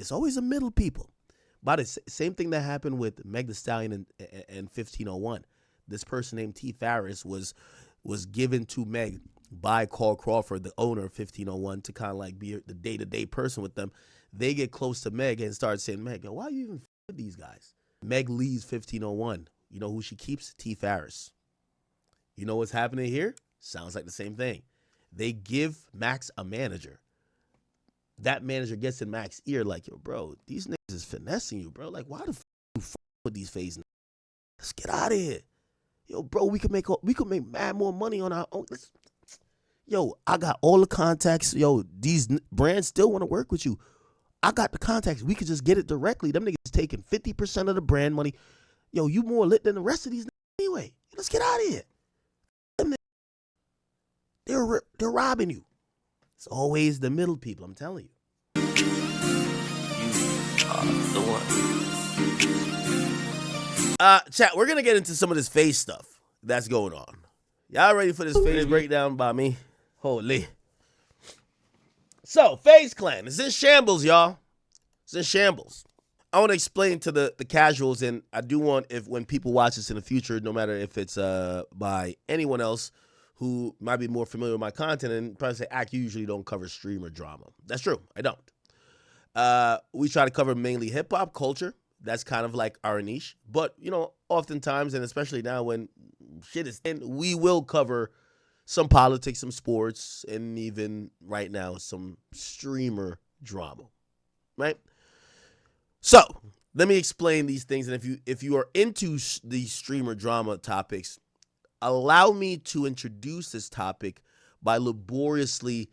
It's always the middle people. But the same thing that happened with Meg Thee Stallion and 1501. This person named T. Farris was given to Meg by Carl Crawford, the owner of 1501, to kind of like be the day-to-day person with them. They get close to Meg and start saying, Meg, why are you even with these guys? Meg leaves 1501. You know who she keeps? T. Farris. You know what's happening here? Sounds like the same thing. They give Max a manager. That manager gets in Max's ear like, yo, bro, these niggas is finessing you, bro. Like, why the you with these Faze niggas? Let's get out of here. Yo, bro, we could make mad more money on our own. Yo, I got all the contacts. Yo, these brands still want to work with you. I got the contacts. We could just get it directly. Them niggas taking 50% of the brand money. Yo, you more lit than the rest of these niggas anyway. Let's get out of here. They're robbing you. It's always the middle people, I'm telling you. You are the one. Chat, we're going to get into some of this Faze stuff that's going on. Y'all ready for this Faze breakdown by me? Holy. So, Faze Clan is in shambles, y'all. It's in shambles. I want to explain to the casuals, and I do want, if when people watch this in the future, no matter if it's by anyone else who might be more familiar with my content, and probably say, Ak, you usually don't cover streamer drama. That's true. I don't. We try to cover mainly hip-hop culture. That's kind of like our niche. But, you know, oftentimes, and especially now when shit is in, we will cover some politics, some sports, and even right now, some streamer drama, right? So, let me explain these things. And if you are into these streamer drama topics, allow me to introduce this topic by laboriously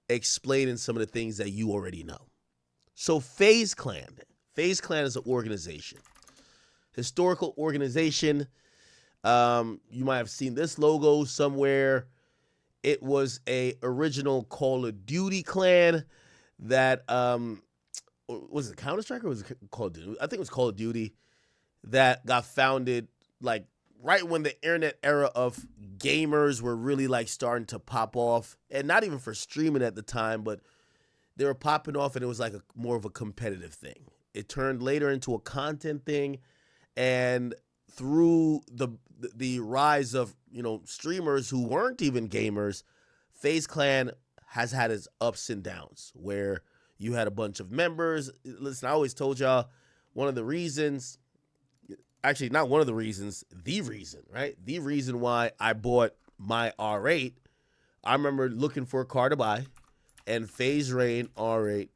explaining some of the things that you already know. So, Faze Clan. Faze Clan is an organization. Historical organization. You might have seen this logo somewhere. It was a original Call of Duty clan that, was it Counter-Strike or was it Call of Duty? I think it was Call of Duty that got founded like right when the internet era of gamers were really like starting to pop off, and not even for streaming at the time, but they were popping off, and it was like more of a competitive thing. It turned later into a content thing, and through the rise of, you know, streamers who weren't even gamers, Faze Clan has had its ups and downs where you had a bunch of members. Listen, I always told y'all one of the reasons, actually not one of the reasons, the reason, right? The reason why I bought my R8, I remember looking for a car to buy, and Faze Rain R8,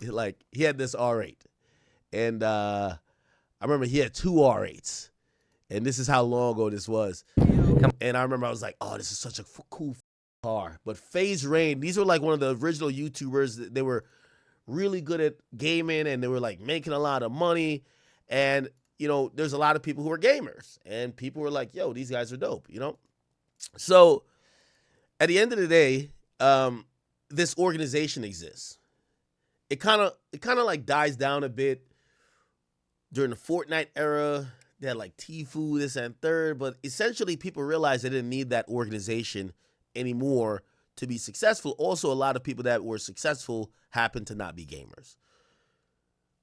like he had this R8, and I remember he had two R8s, and this is how long ago this was. And I remember I was like, oh, this is such a cool car. But Faze Rain, these were like one of the original YouTubers. They were really good at gaming, and they were like making a lot of money. And, you know, there's a lot of people who are gamers, and people were like, yo, these guys are dope, you know? So at the end of the day, this organization exists. It kind of like dies down a bit during the Fortnite era. They had like Tfue, this and third, but essentially people realized they didn't need that organization anymore to be successful. Also, a lot of people that were successful happened to not be gamers.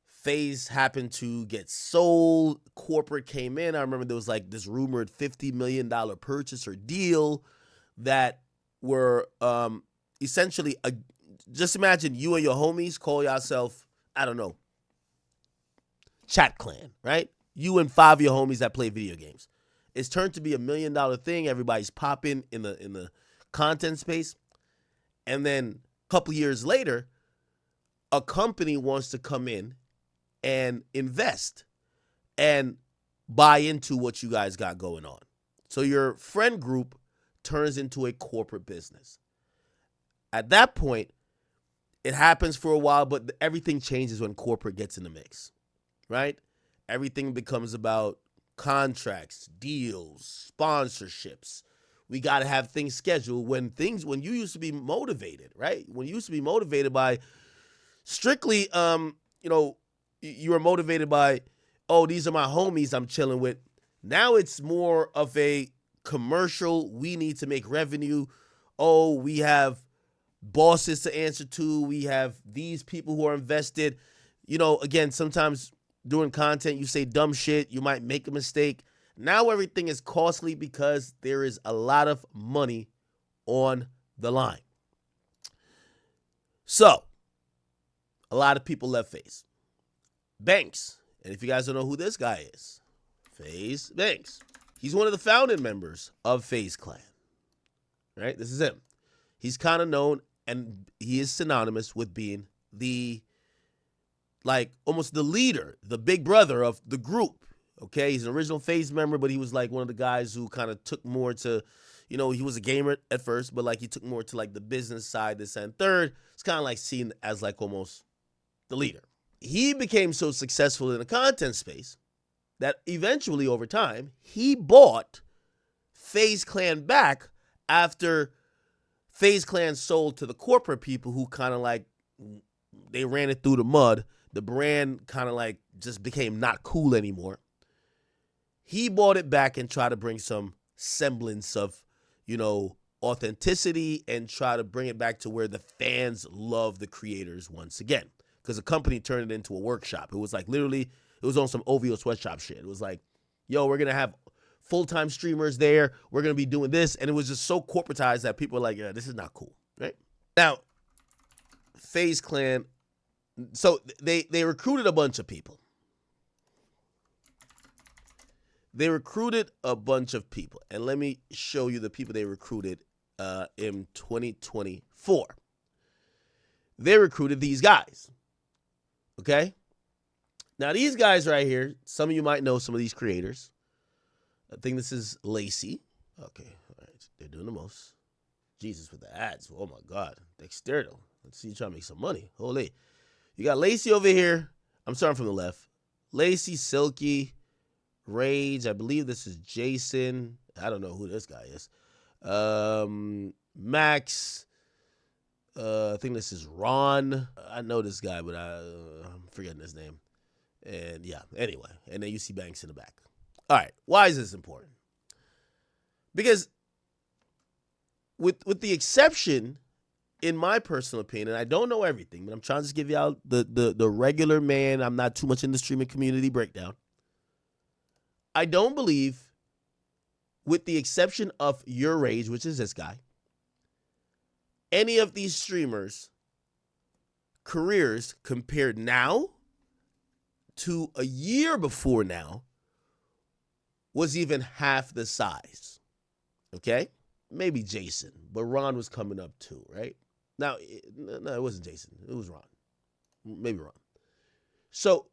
Faze happened to get sold. Corporate came in. I remember there was like this rumored $50 million purchase or deal that were essentially, just imagine you and your homies call yourself, I don't know, Chat Clan, right? You and 5 of your homies that play video games. It's turned to be $1 million thing. Everybody's popping in the content space. And then a couple years later, a company wants to come in and invest and buy into what you guys got going on. So your friend group turns into a corporate business. At that point, it happens for a while, but everything changes when corporate gets in the mix, right? Everything becomes about contracts, deals, sponsorships. We got to have things scheduled when you used to be motivated, right? When you used to be motivated by strictly, you know, you were motivated by, oh, these are my homies I'm chilling with. Now it's more of a commercial. We need to make revenue. Oh, we have bosses to answer to. We have these people who are invested. Again, sometimes doing content, you say dumb shit, you might make a mistake. Now everything is costly because there is a lot of money on the line. So, a lot of people left Faze. Banks, and if you guys don't know who this guy is, Faze Banks. He's one of the founding members of Faze Clan. Right? This is him. He's kind of known, and he is synonymous with being almost the leader, the big brother of the group. Okay? He's an original Faze member, but he was one of the guys who kind of took more to, he was a gamer at first, but he took more to the business side, this and third. It's kind of seen as almost the leader. He became so successful in the content space that eventually over time, he bought Faze Clan back after Faze Clan sold to the corporate people who kind of they ran it through the mud. The brand kind of just became not cool anymore. He bought it back and tried to bring some semblance of, authenticity and try to bring it back to where the fans love the creators once again. Because the company turned it into a workshop. It was literally, it was on some OVO sweatshop shit. It was yo, we're going to have full-time streamers there. We're going to be doing this. And it was just so corporatized that people were yeah, this is not cool, right? Now, Faze Clan, so they recruited a bunch of people. They recruited a bunch of people. And let me show you the people they recruited in 2024. They recruited these guys. Okay? Now, these guys right here, some of you might know some of these creators. I think this is Lacey. Okay, all right. They're doing the most. Jesus with the ads. Oh, my God. Dexterity. Let's see you trying to make some money. Holy. You got Lacey over here. I'm starting from the left. Lacey, Silky, Rage. I believe this is Jason. I don't know who this guy is. Max. I think this is Ron. I know this guy, but I'm forgetting his name. And yeah, anyway. And then you see Banks in the back. All right. Why is this important? Because with the exception, in my personal opinion, I don't know everything, but I'm trying to just give you out the regular man. I'm not too much in the streaming community breakdown. I don't believe, with the exception of Your Rage, which is this guy, any of these streamers' careers compared now to a year before now was even half the size. Okay? Maybe Jason, but Ron was coming up too, right? Now, no, it wasn't Jason. It was Ron. Maybe Ron. So,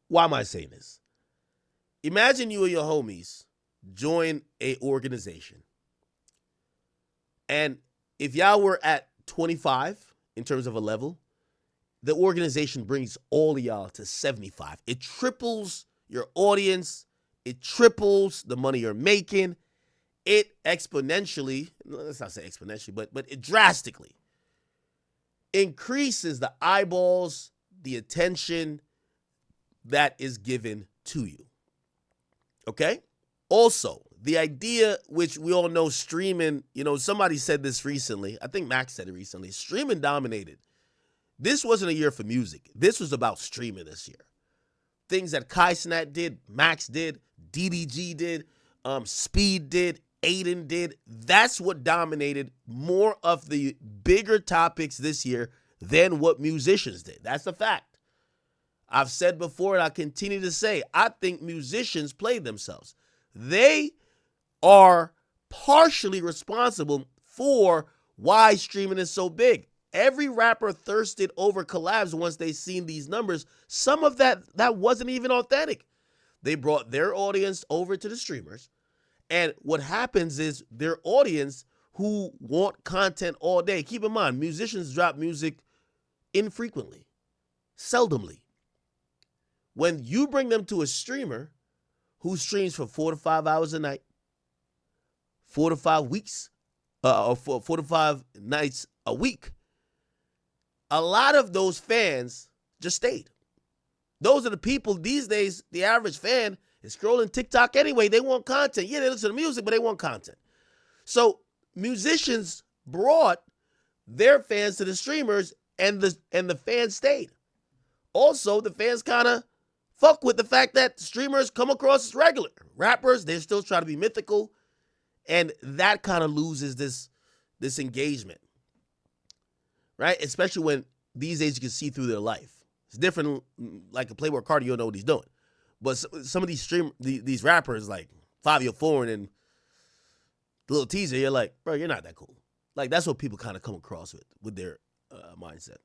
why am I saying this? Imagine you and your homies join a organization. And if y'all were at 25 in terms of a level, the organization brings all of y'all to 75. It triples your audience. It triples the money you're making. It exponentially, let's not say exponentially, but it drastically increases the eyeballs, the attention that is given to you. Okay? Also, the idea, which we all know streaming, somebody said this recently. I think Max said it recently. Streaming dominated. This wasn't a year for music. This was about streaming this year. Things that Kai Snat did, Max did, DDG did, Speed did, Aiden did. That's what dominated more of the bigger topics this year than what musicians did. That's a fact. I've said before, and I continue to say, I think musicians played themselves. They are partially responsible for why streaming is so big. Every rapper thirsted over collabs once they seen these numbers. Some of that wasn't even authentic. They brought their audience over to the streamers. And what happens is their audience who want content all day. Keep in mind, musicians drop music infrequently, seldomly. When you bring them to a streamer who streams for 4 to 5 hours a night, 4 to 5 weeks, or 4 to 5 nights a week, a lot of those fans just stayed. Those are the people these days, the average fan is scrolling TikTok anyway. They want content. Yeah, they listen to music, but they want content. So musicians brought their fans to the streamers, and the fans stayed. Also, the fans kind of fuck with the fact that streamers come across as regular. Rappers, they're still trying to be mythical. And that kind of loses this engagement, right? Especially when these days you can see through their life. It's different, like a Playboy Cardi, you don't know what he's doing. But some of these rappers, like Fabio Foreign and Little Teaser, you're like, bro, you're not that cool. Like, that's what people kind of come across with their mindset.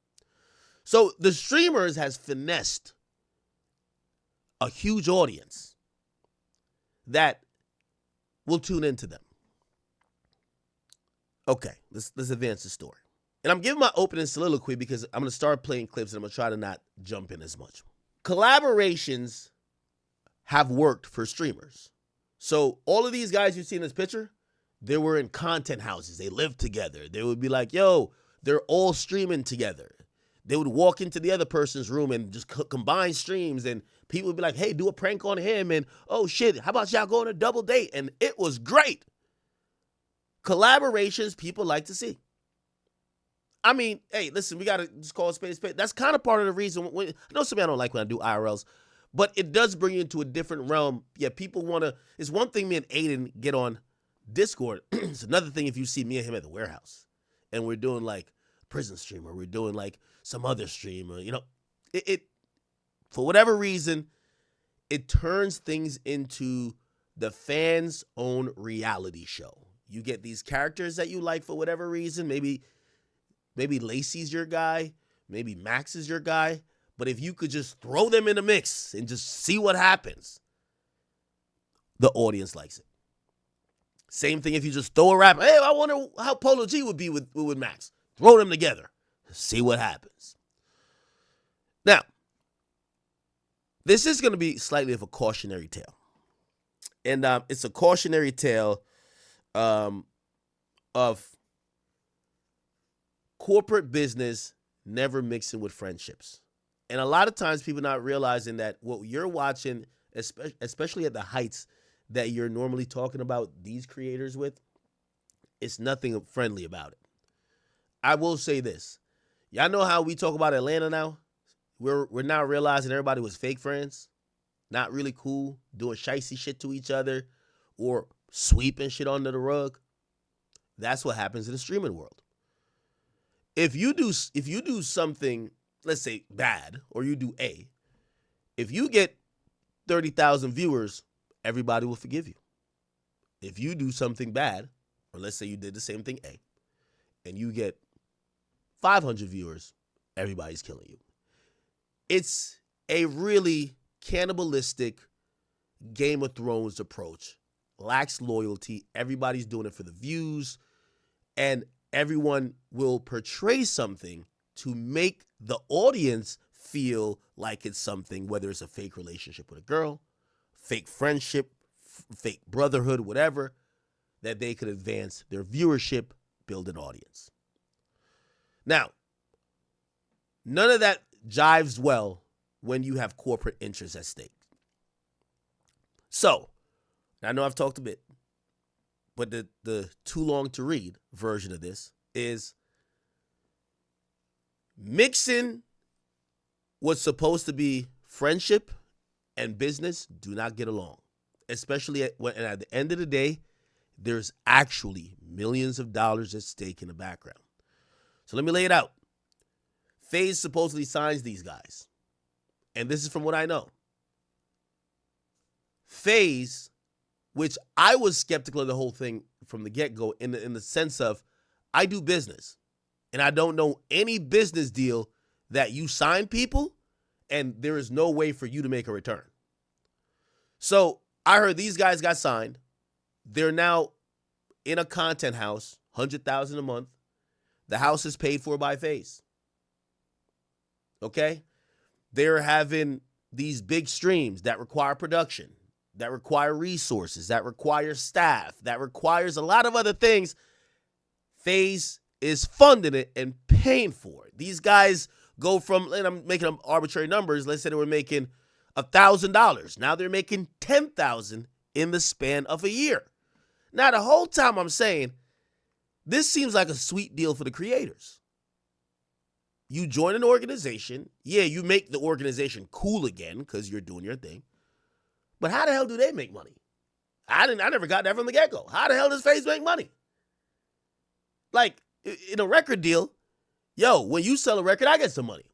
So the streamers has finessed a huge audience that will tune into them. Okay, let's advance the story. And I'm giving my opening soliloquy because I'm going to start playing clips and I'm going to try to not jump in as much. Collaborations have worked for streamers. So all of these guys you see in this picture, they were in content houses. They lived together. They would be like, yo, they're all streaming together. They would walk into the other person's room and just combine streams, and people would be like, hey, do a prank on him, and oh shit, how about y'all go on a double date? And it was great. Collaborations people like to see. I mean, hey, listen, we got to just call a spade a spade. That's kind of part of the reason. I know some of y'all don't like when I do IRLs, but it does bring you into a different realm. Yeah, people want to, it's one thing me and Aiden get on Discord. It's another thing if you see me and him at the warehouse and we're doing like prison stream or we're doing like some other stream, or, you know, it for whatever reason, it turns things into the fans' own reality show. You get these characters that you like for whatever reason. Maybe Lacey's your guy. Maybe Max is your guy. But if you could just throw them in the mix and just see what happens, the audience likes it. Same thing if you just throw a rapper. Hey, I wonder how Polo G would be with Max. Throw them together. See what happens. Now, this is going to be slightly of a cautionary tale. And it's a cautionary tale of corporate business never mixing with friendships. And a lot of times people not realizing that what you're watching, especially at the heights that you're normally talking about these creators with, it's nothing friendly about it. I will say this. Y'all know how we talk about Atlanta now? We're now realizing everybody was fake friends, not really cool, doing shicey shit to each other, or sweeping shit under the rug. That's what happens in the streaming world. If you do something, let's say bad, or you do A, if you get 30,000 viewers, everybody will forgive you. If you do something bad, or let's say you did the same thing A, and you get 500 viewers, everybody's killing you. It's a really cannibalistic Game of Thrones approach. Lacks loyalty. Everybody's doing it for the views. And everyone will portray something to make the audience feel like it's something, whether it's a fake relationship with a girl, fake friendship, fake brotherhood, whatever, that they could advance their viewership, build an audience. Now, none of that jives well when you have corporate interests at stake. So, I know I've talked a bit, but the too long to read version of this is mixing what's supposed to be friendship and business do not get along, especially at the end of the day, there's actually millions of dollars at stake in the background. So let me lay it out. Faze supposedly signs these guys. And this is from what I know. Faze, which I was skeptical of the whole thing from the get-go in the sense of I do business. And I don't know any business deal that you sign people and there is no way for you to make a return. So I heard these guys got signed. They're now in a content house, $100,000 a month. The house is paid for by Faze. Okay? They're having these big streams that require production, that require resources, that require staff, that requires a lot of other things. Faze is funding it and paying for it. These guys go from, and I'm making up arbitrary numbers, let's say they were making $1,000. Now they're making $10,000 in the span of a year. Now the whole time I'm saying, this seems like a sweet deal for the creators. you join an organization. Yeah, you make the organization cool again because you're doing your thing. But how the hell do they make money? I never got that from the get-go. How the hell does Faze make money? Like, in a record deal, yo, when you sell a record, I get some money.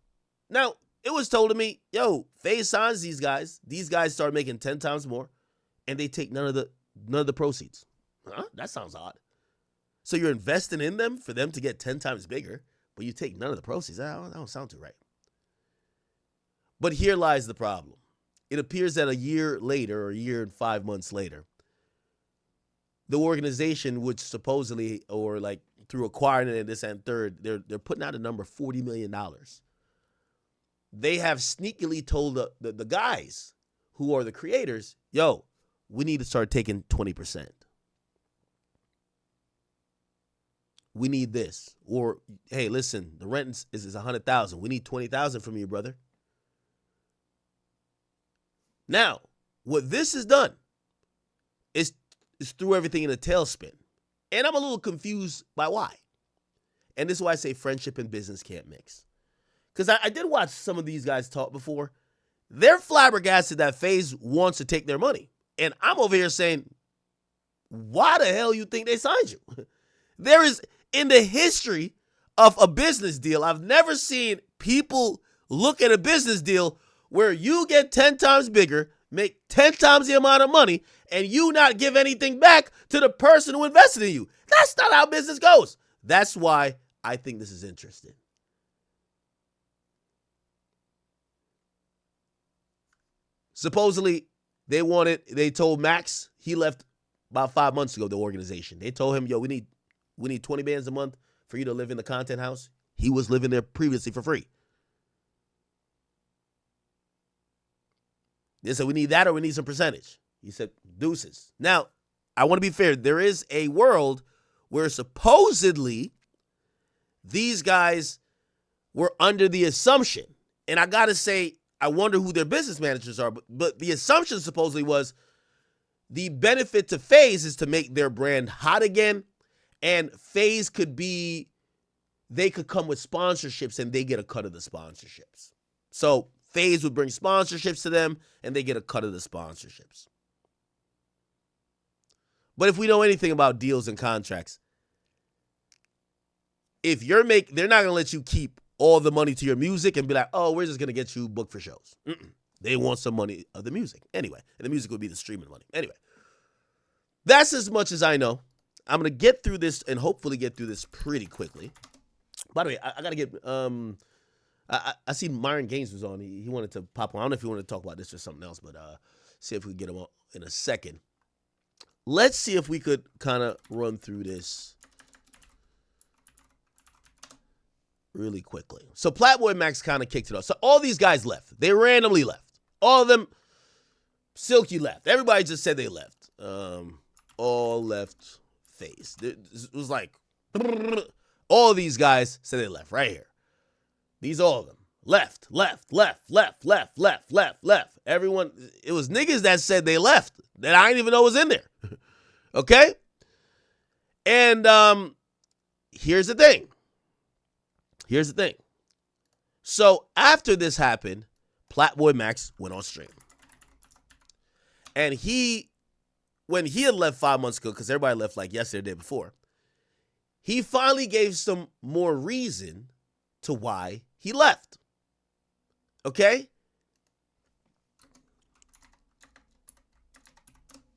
Now, it was told to me, yo, Faze signs these guys. These guys start making 10 times more, and they take none of the proceeds. Huh? That sounds odd. So you're investing in them for them to get 10 times bigger, but you take none of the proceeds. That don't sound too right. But here lies the problem. It appears that a year later, or a year and 5 months later, the organization, which supposedly, or like through acquiring it and this and third, they're putting out a number $40 million. They have sneakily told the guys who are the creators, yo, we need to start taking 20%. We need this. Or, hey, listen, the rent is $100,000. We need $20,000 from you, brother. Now, what this has done is threw everything in a tailspin. And I'm a little confused by why. And this is why I say friendship and business can't mix. Because I did watch some of these guys talk before. They're flabbergasted that Faze wants to take their money. And I'm over here saying, why the hell you think they signed you? There is, in the history of a business deal, I've never seen people look at a business deal where you get 10 times bigger, make 10 times the amount of money, and you not give anything back to the person who invested in you. That's not how business goes. That's why I think this is interesting. Supposedly, they told Max, he left about 5 months ago, the organization. They told him, yo, we need 20 bands a month for you to live in the content house. He was living there previously for free. They said, we need that or we need some percentage. He said, deuces. Now, I want to be fair. There is a world where supposedly these guys were under the assumption, and I got to say, I wonder who their business managers are, but the assumption supposedly was the benefit to Faze is to make their brand hot again, and Faze they could come with sponsorships and they get a cut of the sponsorships. So Faze would bring sponsorships to them and they get a cut of the sponsorships. But if we know anything about deals and contracts, if they're not going to let you keep all the money to your music and be like, oh, we're just going to get you booked for shows. They want some money of the music. Anyway, and the music would be the streaming money. Anyway, that's as much as I know. I'm going to get through this and hopefully get through this pretty quickly. By the way, I got to get, I see Myron Gaines was on. He wanted to pop on. I don't know if he wanted to talk about this or something else, but see if we can get him on in a second. Let's see if we could kind of run through this really quickly. So Plaqueboymax kind of kicked it off. So all these guys left. They randomly left. All of them, Silky left. Everybody just said they left. All left Faze. It was like, all of these guys said they left right here. These all of them. Left. Everyone, it was niggas that said they left that I didn't even know was in there. Okay? And here's the thing. So after this happened, Plaqueboymax went on stream. And when he had left 5 months ago, because everybody left like yesterday or the day before, he finally gave some more reason to why he left. Okay?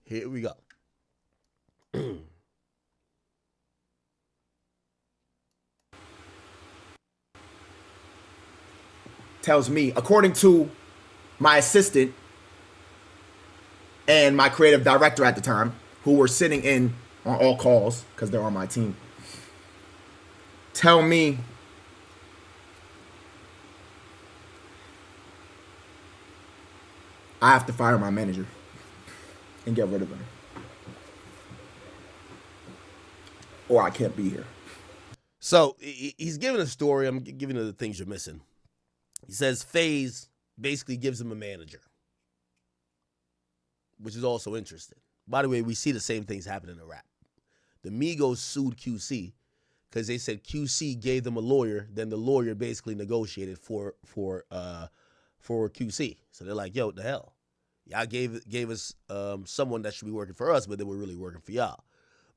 Here we go. Tells me, according to my assistant and my creative director at the time, who were sitting in on all calls because they're on my team, tell me I have to fire my manager and get rid of him, or I can't be here. So he's giving a story. I'm giving you the things you're missing. He says Faze basically gives him a manager, which is also interesting. By the way, we see the same things happening in rap. The Migos sued QC because they said QC gave them a lawyer. Then the lawyer basically negotiated for QC. So they're like, yo, what the hell? Y'all gave us someone that should be working for us, but they were really working for y'all.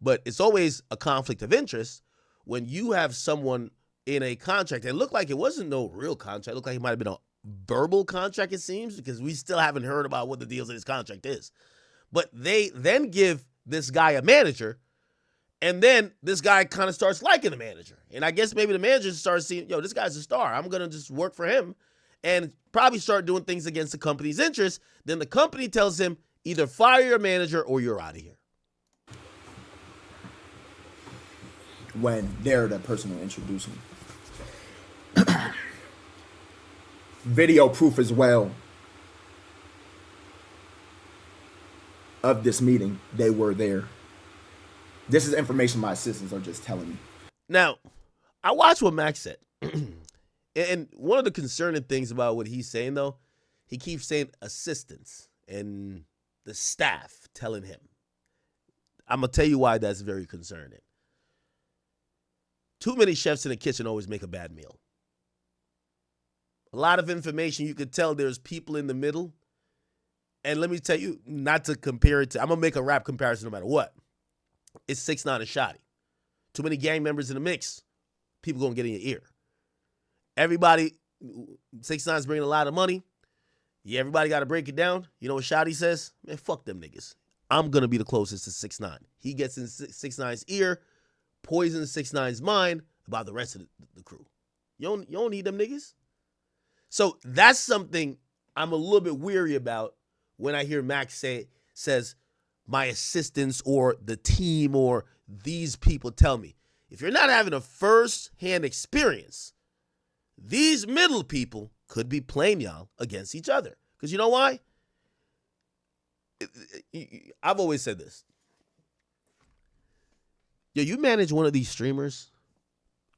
But it's always a conflict of interest when you have someone in a contract. It looked like it wasn't no real contract. It looked like it might have been a verbal contract, it seems, because we still haven't heard about what the deals in this contract is. But they then give this guy a manager, and then this guy kind of starts liking the manager. And I guess maybe the manager starts seeing, yo, this guy's a star. I'm going to just work for him and probably start doing things against the company's interests. Then the company tells him, either fire your manager or you're out of here. When they're the person who introduced him. Video proof as well of this meeting. They were there. This is information my assistants are just telling me. Now, I watched what Max said. And one of the concerning things about what he's saying, though, he keeps saying assistants and the staff telling him. I'm going to tell you why that's very concerning. Too many chefs in the kitchen always make a bad meal. A lot of information, you could tell there's people in the middle. And let me tell you, not to compare it to, I'm going to make a rap comparison no matter what. It's 6ix9ine and Shotty. Too many gang members in the mix. People going to get in your ear. Everybody, 6ix9ine's bringing a lot of money. Yeah, everybody got to break it down. You know what Shotty says? Man, fuck them niggas. I'm going to be the closest to 6ix9ine. He gets in 6ix9ine's ear, poisons 6ix9ine's mind about the rest of the crew. You don't need them niggas. So that's something I'm a little bit weary about when I hear Max says my assistants or the team or these people tell me. If you're not having a first-hand experience, these middle people could be playing y'all against each other. Because you know why? I've always said this. Yo, you manage one of these streamers,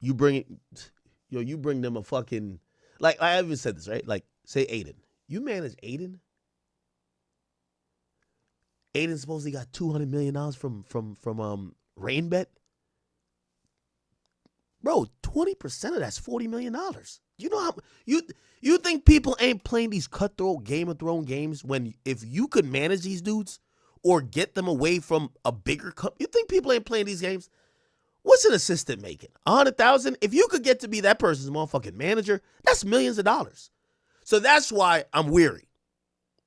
you bring them a fucking, like I even said this, right? Like, say Aiden. You manage Aiden? Aiden supposedly got $200 million from RainBet. Bro, 20% of that's $40 million. You know how you think people ain't playing these cutthroat Game of Thrones games when if you could manage these dudes or get them away from a bigger company, you think people ain't playing these games? What's an assistant making? $100,000? If you could get to be that person's motherfucking manager, that's millions of dollars. So that's why I'm weary.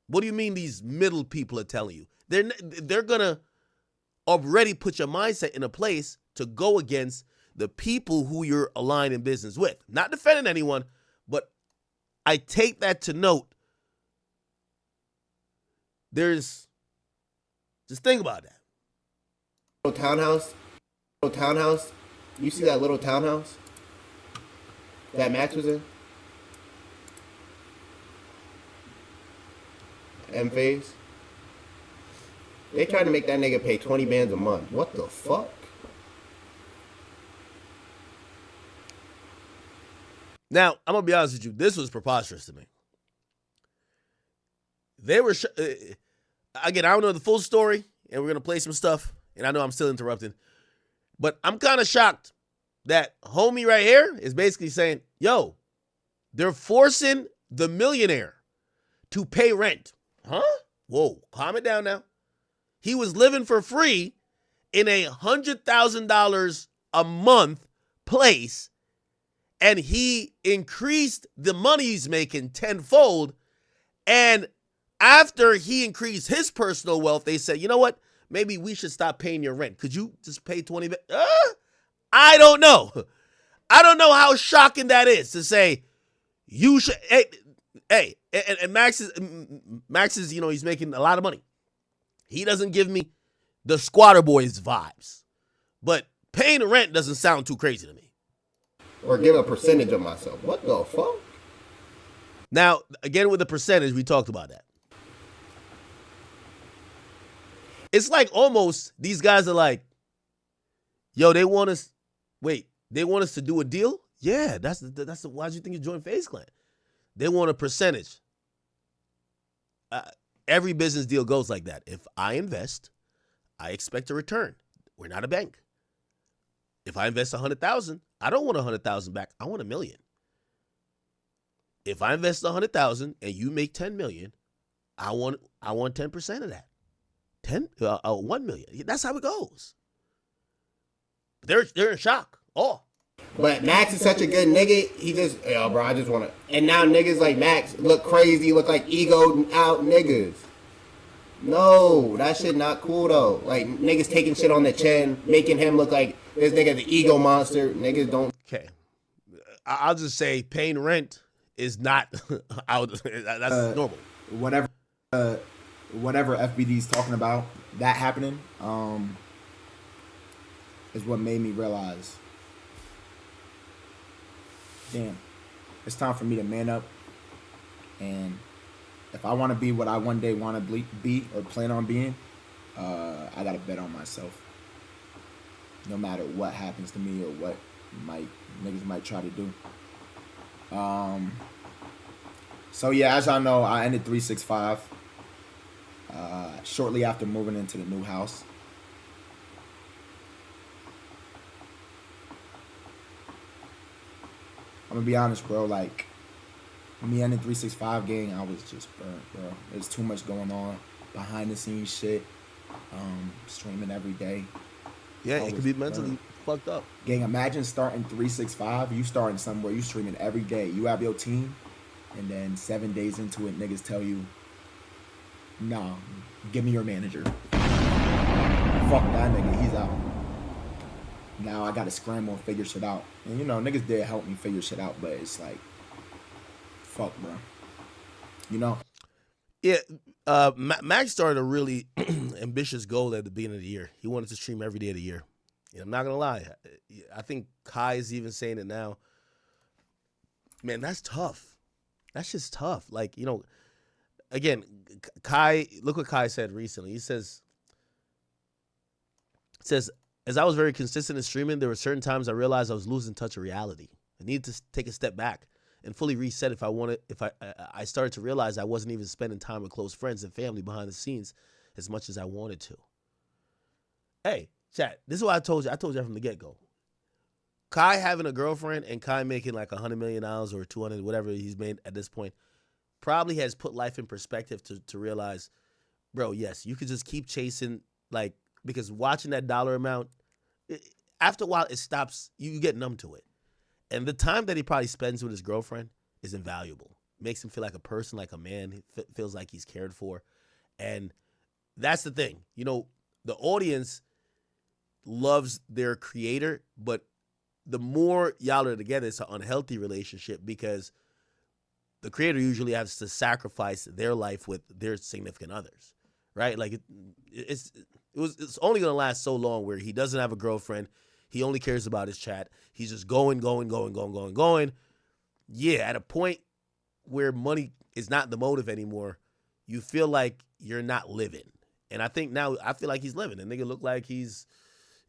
What do you mean these middle people are telling you? They're gonna already put your mindset in a place to go against the people who you're aligned in business with. Not defending anyone, but I take that to note. Just think about that. Little townhouse. You see that little townhouse that Max was in? And Faze? They tried to make that nigga pay 20 bands a month. What the fuck? Now, I'm going to be honest with you. This was preposterous to me. They were, again, I don't know the full story, and we're going to play some stuff, and I know I'm still interrupting, but I'm kind of shocked that homie right here is basically saying, yo, they're forcing the millionaire to pay rent. Huh? Whoa, calm it down now. He was living for free in a $100,000 a month place, and he increased the money he's making tenfold. And after he increased his personal wealth, they said, you know what? Maybe we should stop paying your rent. Could you just pay 20? I don't know. I don't know how shocking that is to say you should. Hey, and Max is, you know, he's making a lot of money. He doesn't give me the Squatter Boys vibes, but paying the rent doesn't sound too crazy to me. Or give a percentage of myself. What the fuck? Now, again, with the percentage, we talked about that. It's like almost these guys are like, yo, they want us to do a deal? Yeah, that's why do you think you joined Faze Clan? They want a percentage. Every business deal goes like that. If I invest, I expect a return. We're not a bank. If I invest 100,000, I don't want 100,000 back. I want $1 million. If I invest 100,000 and you make 10 million, I want 10% of that. 1 million. That's how it goes. They're in shock. Oh. But Max is such a good nigga. He just, yo, bro, I just want to. And now niggas like Max look crazy, look like egoed out niggas. No, that shit not cool though. Like niggas taking shit on the chin, making him look like this nigga the ego monster. Niggas don't. Okay, I'll just say paying rent is not out. That's normal. Whatever FBD's talking about, that happening, is what made me realize, damn, it's time for me to man up. And if I want to be what I one day want to be or plan on being, I got to bet on myself. No matter what happens to me or what niggas might try to do. So yeah, as y'all know, I ended 365 shortly after moving into the new house. I'm gonna be honest, bro. Like, me ending 365 gang, I was just burnt, bro. There's too much going on, behind the scenes shit. Streaming every day. Yeah, it could be mentally fucked up. Gang, imagine starting 365. You starting somewhere, you streaming every day. You have your team, and then 7 days into it, niggas tell you, nah, give me your manager. Fuck that nigga, he's out. Now I gotta scramble and figure shit out. And you know, niggas did help me figure shit out, but it's like, fuck, bro. You know? Yeah, Max started a really ambitious goal at the beginning of the year. He wanted to stream every day of the year. And I'm not gonna lie, I think Kai is even saying it now. Man, that's tough. That's just tough. Like, you know, again, Kai, look what Kai said recently. He says, as I was very consistent in streaming, there were certain times I realized I was losing touch of reality. I needed to take a step back and fully reset if I started to realize I wasn't even spending time with close friends and family behind the scenes as much as I wanted to. Hey, chat, this is what I told you. I told you from the get-go. Kai having a girlfriend and Kai making like $100 million or 200, whatever he's made at this point, probably has put life in perspective to realize, bro, yes, you could just keep chasing, like, because watching that dollar amount, after a while, it stops. You get numb to it. And the time that he probably spends with his girlfriend is invaluable. Makes him feel like a person, like a man. He feels like he's cared for. And that's the thing. You know, the audience loves their creator, but the more y'all are together, it's an unhealthy relationship because the creator usually has to sacrifice their life with their significant others, right? Like it's only gonna last so long where he doesn't have a girlfriend. He only cares about his chat. He's just going. Yeah, at a point where money is not the motive anymore, you feel like you're not living. And I think now I feel like he's living. And nigga look like he's,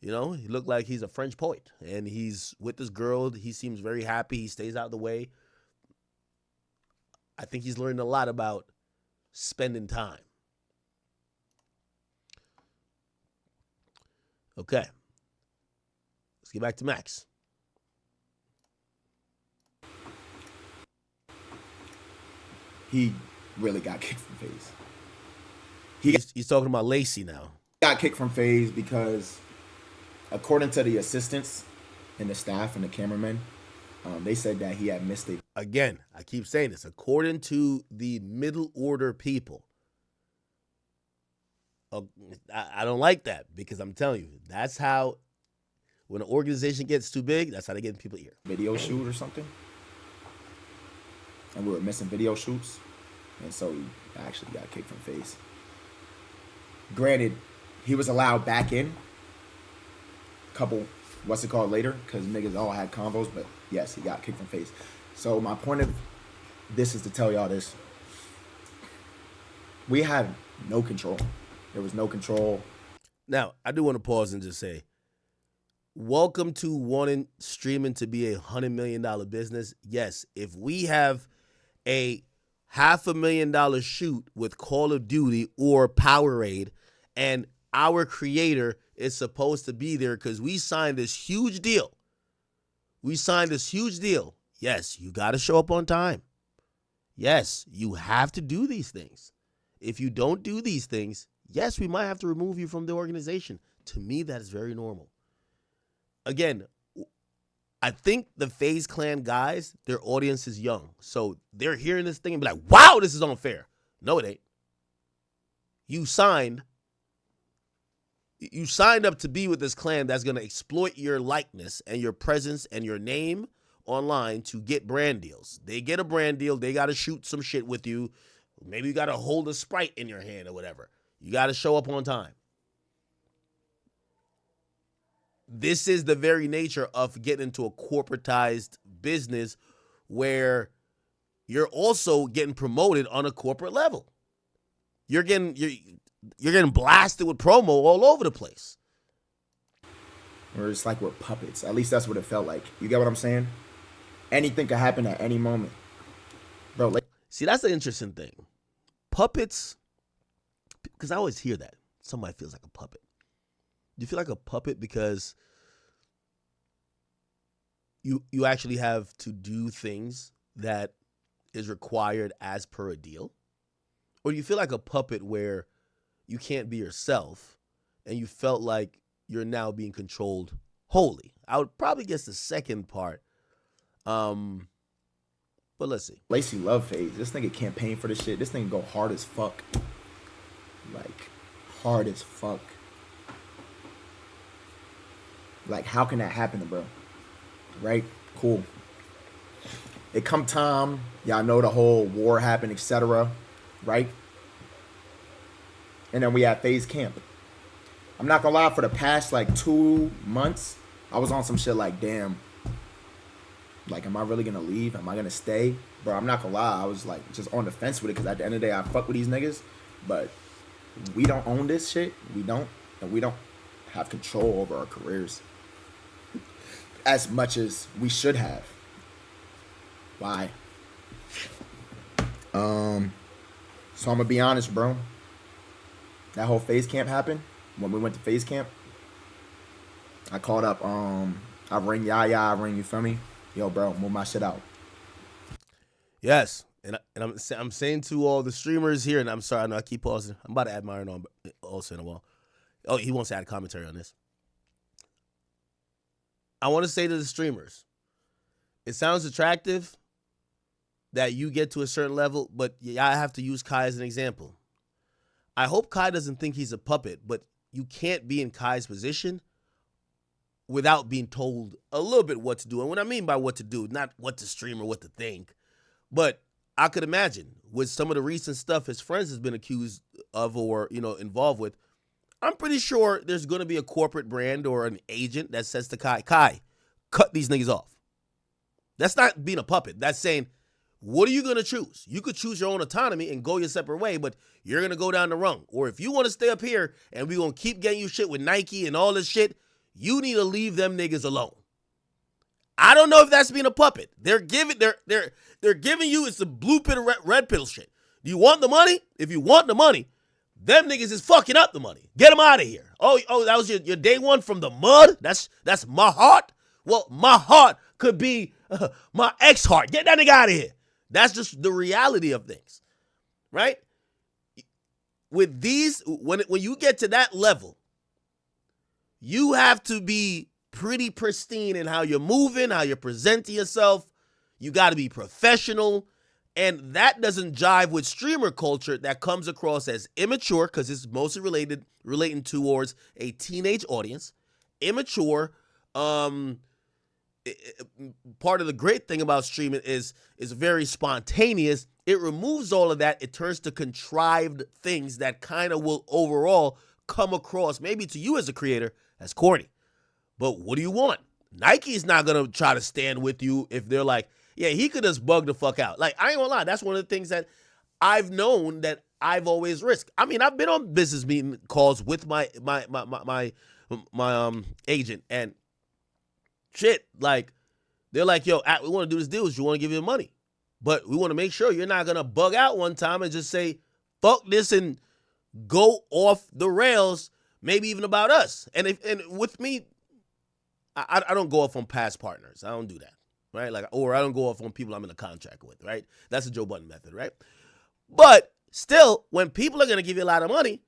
you know, he looked like he's a French poet. And he's with this girl. He seems very happy. He stays out of the way. I think he's learned a lot about spending time. Okay. Let's get back to Max. He really got kicked from Faze. He's talking about Lacey now. Got kicked from Faze because, according to the assistants and the staff and the cameramen, they said that he had missed it. Again, I keep saying this. According to the middle order people, I don't like that because I'm telling you, that's how, when an organization gets too big, that's how they get in people's ear. Video shoot or something. And we were missing video shoots. And so he actually got kicked from Faze. Granted, he was allowed back in couple, later, because niggas all had convos, but yes, he got kicked from Faze. So my point of this is to tell y'all this. We had no control. There was no control. Now, I do want to pause and just say, welcome to wanting streaming to be $100 million business. Yes, if we have a $500,000 shoot with Call of Duty or Powerade, and our creator is supposed to be there because we signed this huge deal. Yes, you got to show up on time. Yes, you have to do these things. If you don't do these things, yes, we might have to remove you from the organization. To me, that is very normal. Again, I think the Faze Clan guys, their audience is young. So they're hearing this thing and be like, wow, this is unfair. No, it ain't. You signed up to be with this clan that's going to exploit your likeness and your presence and your name online to get brand deals. They get a brand deal. They got to shoot some shit with you. Maybe you got to hold a Sprite in your hand or whatever. You got to show up on time. This is the very nature of getting into a corporatized business where you're also getting promoted on a corporate level. You're getting blasted with promo all over the place. Or it's like we're puppets. At least that's what it felt like. You get what I'm saying? Anything could happen at any moment. Bro, like, see, that's the interesting thing. Puppets, because I always hear that. Somebody feels like a puppet. You feel like a puppet because you actually have to do things that is required as per a deal? Or do you feel like a puppet where you can't be yourself and you felt like you're now being controlled wholly? I would probably guess the second part. But let's see. Lacey love Faze. This nigga campaign for this shit. This nigga go hard as fuck. Like, hard as fuck. Like, how can that happen, bro? Right? Cool. It come time, y'all know the whole war happened, etc. Right? And then we had Faze Camp. I'm not gonna lie, for the past like 2 months, I was on some shit like, damn. Like, am I really gonna leave? Am I gonna stay? Bro, I'm not gonna lie, I was like just on the fence with it because at the end of the day, I fuck with these niggas. But we don't own this shit. We don't. And we don't have control over our careers as much as we should have. Why? So I'm gonna be honest, bro. That whole Faze Camp happened. When we went to Faze Camp, I called up, I ring Yaya, I ring, you feel me? Yo, bro, move my shit out. Yes, and I'm saying to all the streamers here, and I'm sorry, I know I keep pausing. I'm about to add Myron on also in a while. Oh, he wants to add commentary on this. I want to say to the streamers, it sounds attractive that you get to a certain level, but I have to use Kai as an example. I hope Kai doesn't think he's a puppet, but you can't be in Kai's position without being told a little bit what to do. And what I mean by what to do, not what to stream or what to think, but I could imagine with some of the recent stuff his friends has been accused of or, involved with, I'm pretty sure there's going to be a corporate brand or an agent that says to Kai, cut these niggas off. That's not being a puppet. That's saying, what are you going to choose? You could choose your own autonomy and go your separate way, but you're going to go down the rung. Or if you want to stay up here and we're going to keep getting you shit with Nike and all this shit, you need to leave them niggas alone. I don't know if that's being a puppet. They're giving you, it's the blue pill, red pill shit. Do you want the money? If you want the money, them niggas is fucking up the money. Get them out of here. Oh, that was your day one from the mud? That's my heart? Well, my heart could be my ex-heart. Get that nigga out of here. That's just the reality of things, right? With these, when you get to that level, you have to be pretty pristine in how you're moving, how you're presenting yourself. You got to be professional. And that doesn't jive with streamer culture that comes across as immature because it's mostly relating towards a teenage audience. Immature. Part of the great thing about streaming is very spontaneous. It removes all of that. It turns to contrived things that kind of will overall come across, maybe to you as a creator, as corny. But what do you want? Nike's not going to try to stand with you if they're like, yeah, he could just bug the fuck out. Like, I ain't gonna lie. That's one of the things that I've known that I've always risked. I mean, I've been on business meeting calls with my agent and shit. Like, they're like, yo, we want to do this deal. You want to give you the money, but we want to make sure you're not gonna bug out one time and just say fuck this and go off the rails maybe even about us. And with me, I don't go off on past partners. I don't do that, right? Like, or I don't go off on people I'm in a contract with, right? That's the Joe Budden method, right? But still, when people are going to give you a lot of money,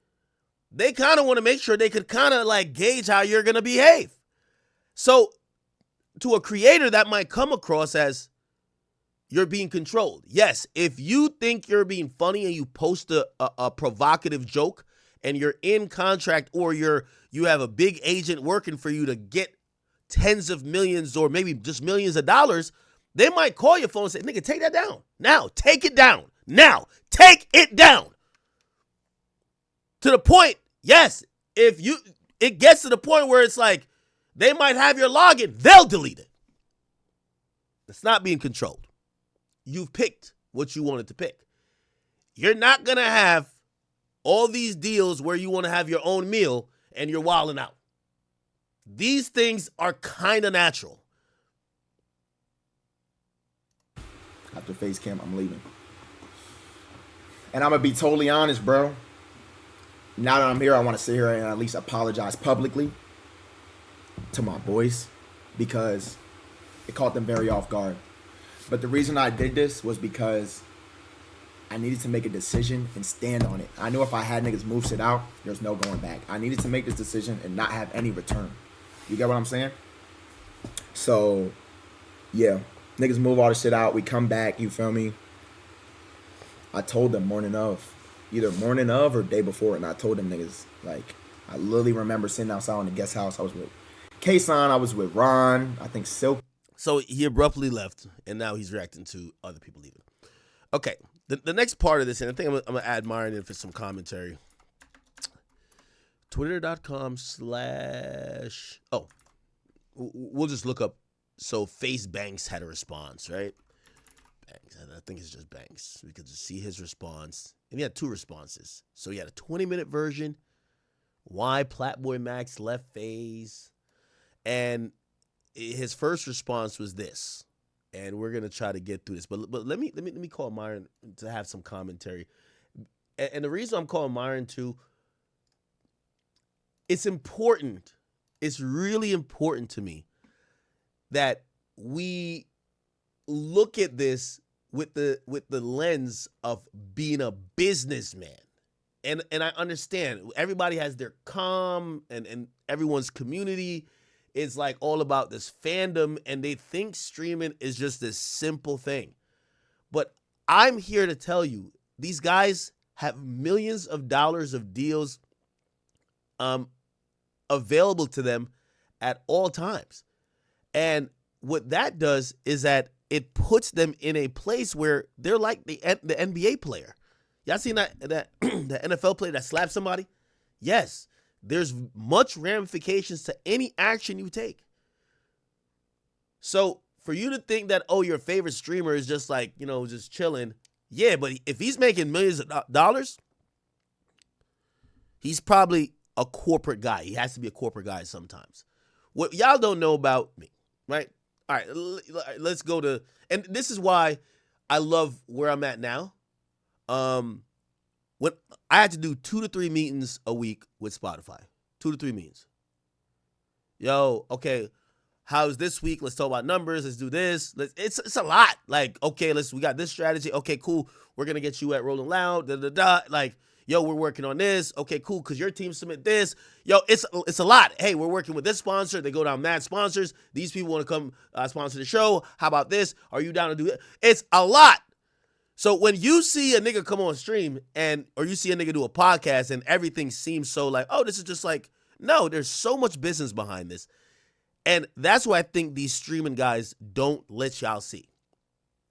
they kind of want to make sure they could kind of like gauge how you're going to behave. So to a creator, that might come across as you're being controlled. Yes, if you think you're being funny and you post a provocative joke and you're in contract or you have a big agent working for you to get tens of millions or maybe just millions of dollars, they might call your phone and say, nigga, take that down. Now, take it down. Now, take it down. To the point, yes, it gets to the point where it's like, they might have your login, they'll delete it. It's not being controlled. You've picked what you wanted to pick. You're not going to have all these deals where you want to have your own meal and you're wilding out. These things are kind of natural. After Faze camp, I'm leaving. And I'm going to be totally honest, bro. Now that I'm here, I want to sit here and at least apologize publicly to my boys because it caught them very off guard. But the reason I did this was because I needed to make a decision and stand on it. I knew if I had niggas move shit out, there's no going back. I needed to make this decision and not have any return. You get what I'm saying? So, yeah. Niggas move all the shit out. We come back, you feel me? I told them morning of. Either morning of or day before. And I told them niggas, like, I literally remember sitting outside in the guest house. I was with K-Son. I was with Ron. I think Silk. So he abruptly left, and now he's reacting to other people leaving. Okay, the next part of this, and I think I'm going to add Myron in for some commentary. Twitter.com/ oh, we'll just look up. So Faze Banks had a response, right? Banks, I think it's just Banks. We could just see his response. And he had two responses. So he had a 20-minute version. Why Plaqueboymax left Faze. And his first response was this. And we're going to try to get through this. But let me call Myron to have some commentary. And the reason I'm calling Myron too, it's important. It's really important to me that we look at this with the lens of being a businessman. And I understand everybody has their and everyone's community is like all about this fandom, and they think streaming is just this simple thing. But I'm here to tell you, these guys have millions of dollars of deals available to them at all times. And what that does is that it puts them in a place where they're like the NBA player. Y'all seen that the NFL player that slapped somebody? Yes. There's much ramifications to any action you take. So for you to think that, oh, your favorite streamer is just like, just chilling. Yeah, but if he's making millions of dollars, he's probably a corporate guy. He has to be a corporate guy sometimes. What y'all don't know about me, right? All right, let's go to, and this is why I love where I'm at now. When I had to do 2 to 3 meetings a week with Spotify, 2 to 3 meetings. Yo, okay, how's this week? Let's talk about numbers. Let's do this. It's a lot. Like, okay, we got this strategy. Okay, cool. We're gonna get you at Rolling Loud. Like, yo, we're working on this. Okay, cool. Cause your team submit this. Yo, it's a lot. Hey, we're working with this sponsor. They go down mad sponsors. These people want to come sponsor the show. How about this? Are you down to do it? It's a lot. So when you see a nigga come on stream or you see a nigga do a podcast and everything seems so like, oh, this is just like, no, there's so much business behind this. And that's what I think these streaming guys don't let y'all see.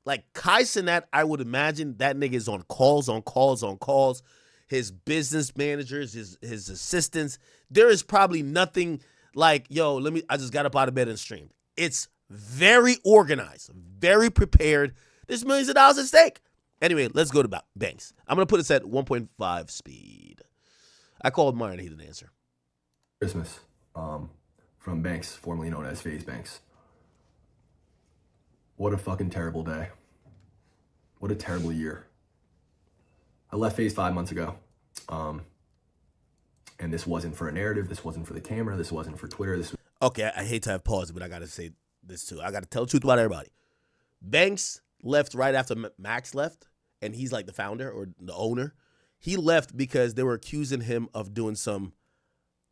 Like Kai Cenat, I would imagine that nigga is on calls. His business managers, his assistants. There is probably nothing like, yo, I just got up out of bed and streamed. It's very organized, very prepared. There's millions of dollars at stake. Anyway, let's go to Banks. I'm going to put this at 1.5 speed. I called Myron. He didn't answer. Christmas from Banks, formerly known as Faze Banks. What a fucking terrible day. What a terrible year. I left Faze 5 months ago. And this wasn't for a narrative. This wasn't for the camera. This wasn't for Twitter. This was Okay, I hate to have paused, but I got to say this too. I got to tell the truth about everybody. Banks left right after Max left, and he's like the founder or the owner. He left because they were accusing him of doing some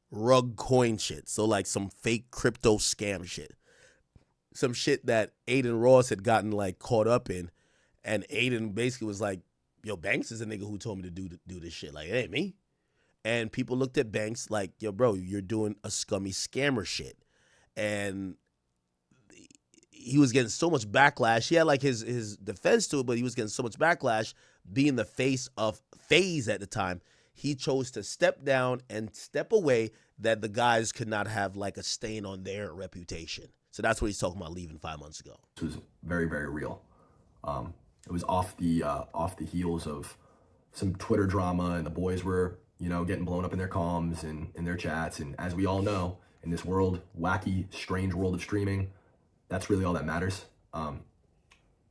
rug coin shit. So like some fake crypto scam shit. Some shit that Aiden Ross had gotten like caught up in. And Aiden basically was like, yo, Banks is a nigga who told me to do this shit. Like, it ain't me. And people looked at Banks like, yo, bro, you're doing a scummy scammer shit. And he was getting so much backlash. He had like his defense to it, but he was getting so much backlash being the face of Faze at the time. He chose to step down and step away that the guys could not have like a stain on their reputation. So that's what he's talking about leaving 5 months ago. was very, very real. It was off the heels of some Twitter drama, and the boys were, you know, getting blown up in their comms and in their chats. And as we all know, in this world, wacky, strange world of streaming, that's really all that matters.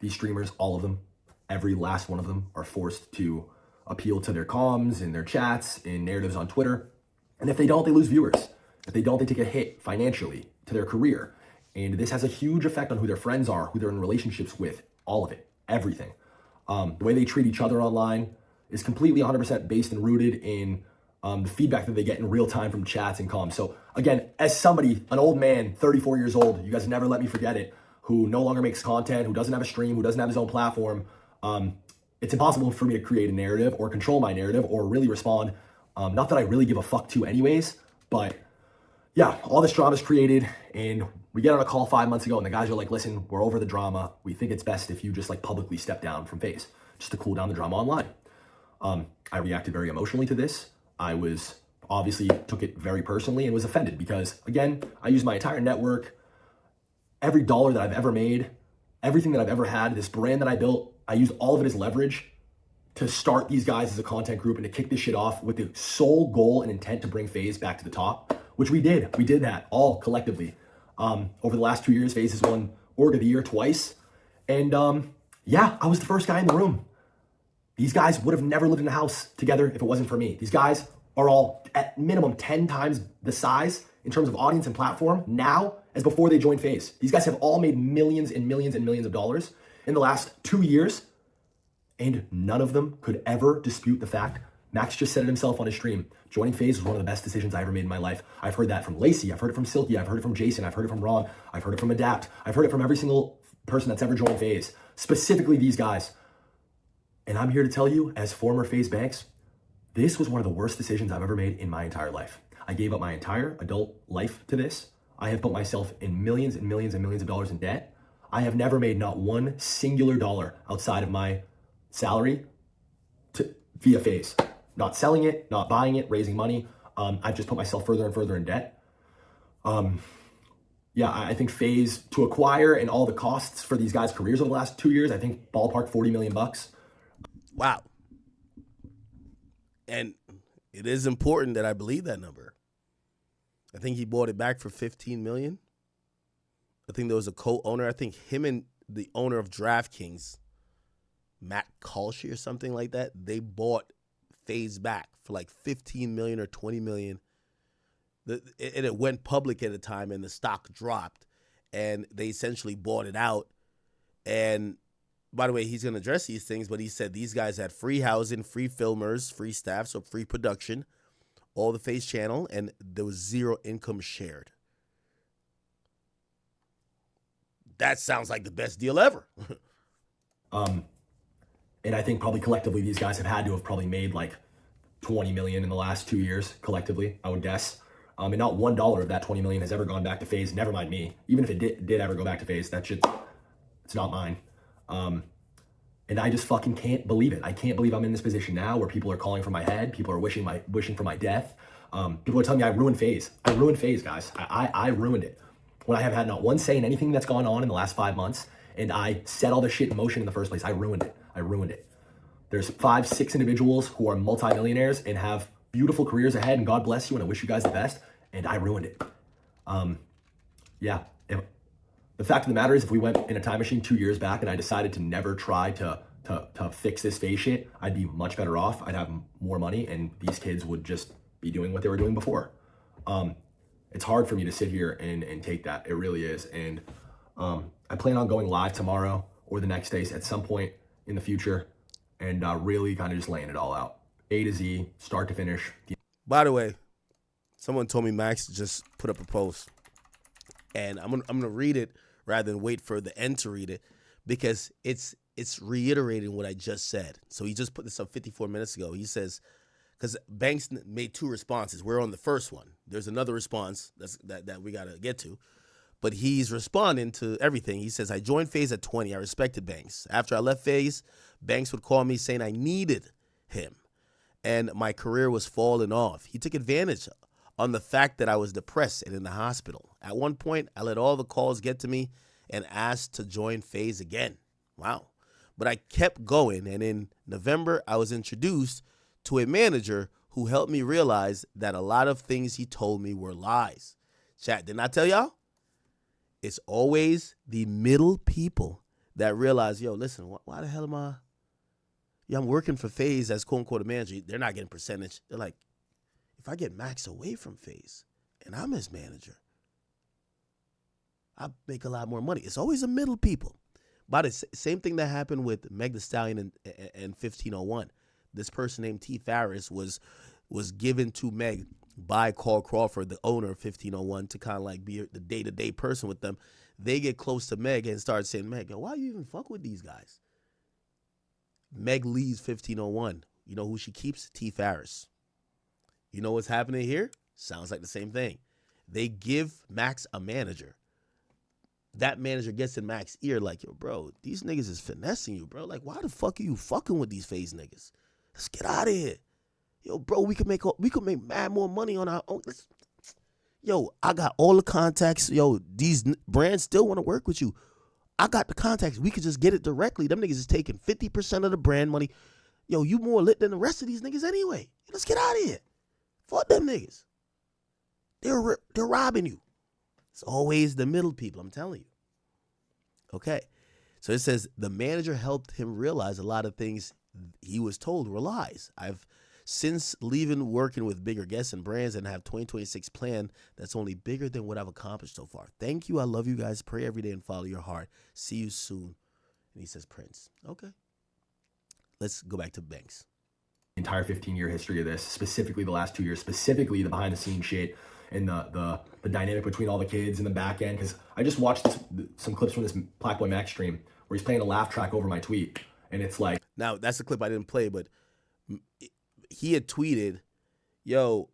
These streamers, all of them, every last one of them, are forced to appeal to their comms and their chats and narratives on Twitter. And if they don't, they lose viewers. If they don't, they take a hit financially to their career. And this has a huge effect on who their friends are, who they're in relationships with, all of it, everything. The way they treat each other online is completely 100% based and rooted in the feedback that they get in real time from chats and comms. So again, as somebody, an old man, 34 years old, you guys never let me forget it, who no longer makes content, who doesn't have a stream, who doesn't have his own platform, it's impossible for me to create a narrative or control my narrative or really respond. Not that I really give a fuck to anyways, but yeah, all this drama is created, and we get on a call 5 months ago and the guys are like, listen, we're over the drama. We think it's best if you just like publicly step down from Faze, just to cool down the drama online. I reacted very emotionally to this. I was obviously took it very personally and was offended because, again, I used my entire network, every dollar that I've ever made, everything that I've ever had, this brand that I built, I used all of it as leverage to start these guys as a content group and to kick this shit off with the sole goal and intent to bring Faze back to the top, which we did. We did that all collectively. Over the last 2 years, Faze has won Org of the Year twice. And yeah, I was the first guy in the room. These guys would have never lived in a house together if it wasn't for me. These guys are all at minimum 10 times the size in terms of audience and platform now as before they joined Faze. These guys have all made millions and millions and millions of dollars in the last 2 years, and none of them could ever dispute the fact. Max just said it himself on his stream. Joining Faze was one of the best decisions I ever made in my life. I've heard that from Lacey. I've heard it from Silky. I've heard it from Jason. I've heard it from Ron. I've heard it from Adapt. I've heard it from every single person that's ever joined Faze, specifically these guys. And I'm here to tell you, as former Faze Banks, this was one of the worst decisions I've ever made in my entire life. I gave up my entire adult life to this. I have put myself in millions and millions and millions of dollars in debt. I have never made not one singular dollar outside of my salary via Faze. Not selling it, not buying it, raising money. I've just put myself further and further in debt. Yeah, I think Faze to acquire and all the costs for these guys' careers over the last 2 years, I think ballpark $40 million. Wow. And it is important that I believe that number. I think he bought it back for $15 million. I think there was a co-owner. I think him and the owner of DraftKings, Matt Kalshi or something like that, they bought Faze back for like $15 million or $20 million. And it went public at the time and the stock dropped and they essentially bought it out. And by the way, he's going to address these things, but he said these guys had free housing, free filmers, free staff, so free production, all the Faze channel, and there was zero income shared. That sounds like the best deal ever. And I think probably collectively these guys have had to have probably made like 20 million in the last 2 years collectively, I would guess. And not $1 of that 20 million has ever gone back to Faze. Never mind me. Even if it did ever go back to Faze, that shit, it's not mine. And I just fucking can't believe it. I can't believe I'm in this position now where people are calling for my head. People are wishing for my death. People are telling me I ruined Faze. I ruined Faze, guys. I ruined it. When I have had not one say in anything that's gone on in the last 5 months, and I set all this shit in motion in the first place, I ruined it. I ruined it. There's 5, 6 individuals who are multimillionaires and have beautiful careers ahead, and God bless you, and I wish you guys the best, and I ruined it. Yeah. The fact of the matter is, if we went in a time machine 2 years back and I decided to never try to fix this Faze shit, I'd be much better off. I'd have more money, and these kids would just be doing what they were doing before. It's hard for me to sit here and take that. It really is. And I plan on going live tomorrow or the next days at some point in the future and really kind of just laying it all out. A to Z, start to finish. By the way, someone told me Max just put up a post, and I'm gonna read it rather than wait for the end to read it, because it's reiterating what I just said. So he just put this up 54 minutes ago. He says, because Banks made 2 responses. We're on the first one. There's another response that we gotta get to, but he's responding to everything. He says, I joined Faze at 20. I respected Banks. After I left Faze, Banks would call me saying I needed him, and my career was falling off. He took advantage on the fact that I was depressed and in the hospital. At one point, I let all the calls get to me and asked to join Faze again. Wow. But I kept going, and in November, I was introduced to a manager who helped me realize that a lot of things he told me were lies. Chat, didn't I tell y'all? It's always the middle people that realize, yo, listen, why the hell am I? Yeah, I'm working for Faze as quote-unquote a manager. They're not getting percentage. They're like, if I get Max away from Faze and I'm his manager, I make a lot more money. It's always the middle people. But the same thing that happened with Meg Thee Stallion and 1501. This person named T. Farris was given to Meg by Carl Crawford, the owner of 1501, to kind of like be the day-to-day person with them. They get close to Meg and start saying, Meg, yo, why you even fuck with these guys? Meg leaves 1501. You know who she keeps? T. Farris. You know what's happening here? Sounds like the same thing. They give Max a manager. That manager gets in Max's ear like, yo, bro, these niggas is finessing you, bro. Like, why the fuck are you fucking with these Faze niggas? Let's get out of here. Yo, bro, we could make mad more money on our own. Yo, I got all the contacts. Yo, these brands still want to work with you. I got the contacts. We could just get it directly. Them niggas is taking 50% of the brand money. Yo, you more lit than the rest of these niggas anyway. Let's get out of here. Fuck them niggas. They're robbing you. It's always the middle people, I'm telling you. Okay. So it says the manager helped him realize a lot of things he was told were lies. I've since leaving working with bigger guests and brands and have 2026 plan that's only bigger than what I've accomplished so far. Thank you. I love you guys. Pray every day and follow your heart. See you soon. And he says, Prince. Okay. Let's go back to Banks. Entire 15-year history of this, specifically the last 2 years, specifically the behind-the-scenes shit and the dynamic between all the kids in the back end. Because I just watched some clips from this Plaqueboymax stream where he's playing a laugh track over my tweet, and it's like, now that's the clip I didn't play, but he had tweeted, yo,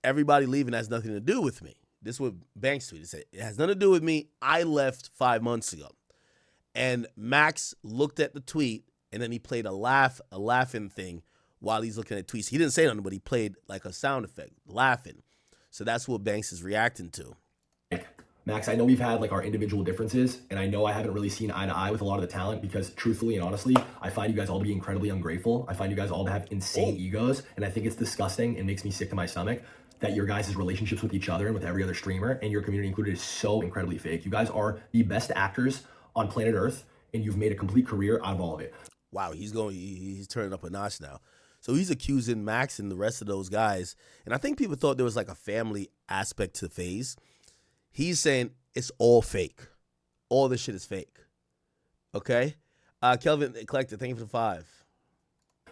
everybody leaving has nothing to do with me. This is what Banks tweeted. He said, it has nothing to do with me. I left 5 months ago. And Max looked at the tweet, and then he played a laughing thing while he's looking at tweets. He didn't say nothing, but he played like a sound effect, laughing. So that's what Banks is reacting to. Max, I know we've had like our individual differences, and I know I haven't really seen eye to eye with a lot of the talent because truthfully and honestly, I find you guys all to be incredibly ungrateful. I find you guys all to have insane egos, and I think it's disgusting and makes me sick to my stomach that your guys' relationships with each other and with every other streamer and your community included is so incredibly fake. You guys are the best actors on planet Earth, and you've made a complete career out of all of it. Wow, he's turning up a notch now. So he's accusing Max and the rest of those guys, and I think people thought there was like a family aspect to Faze. He's saying it's all fake. All this shit is fake. Okay? Kelvin Collector, thank you for the 5.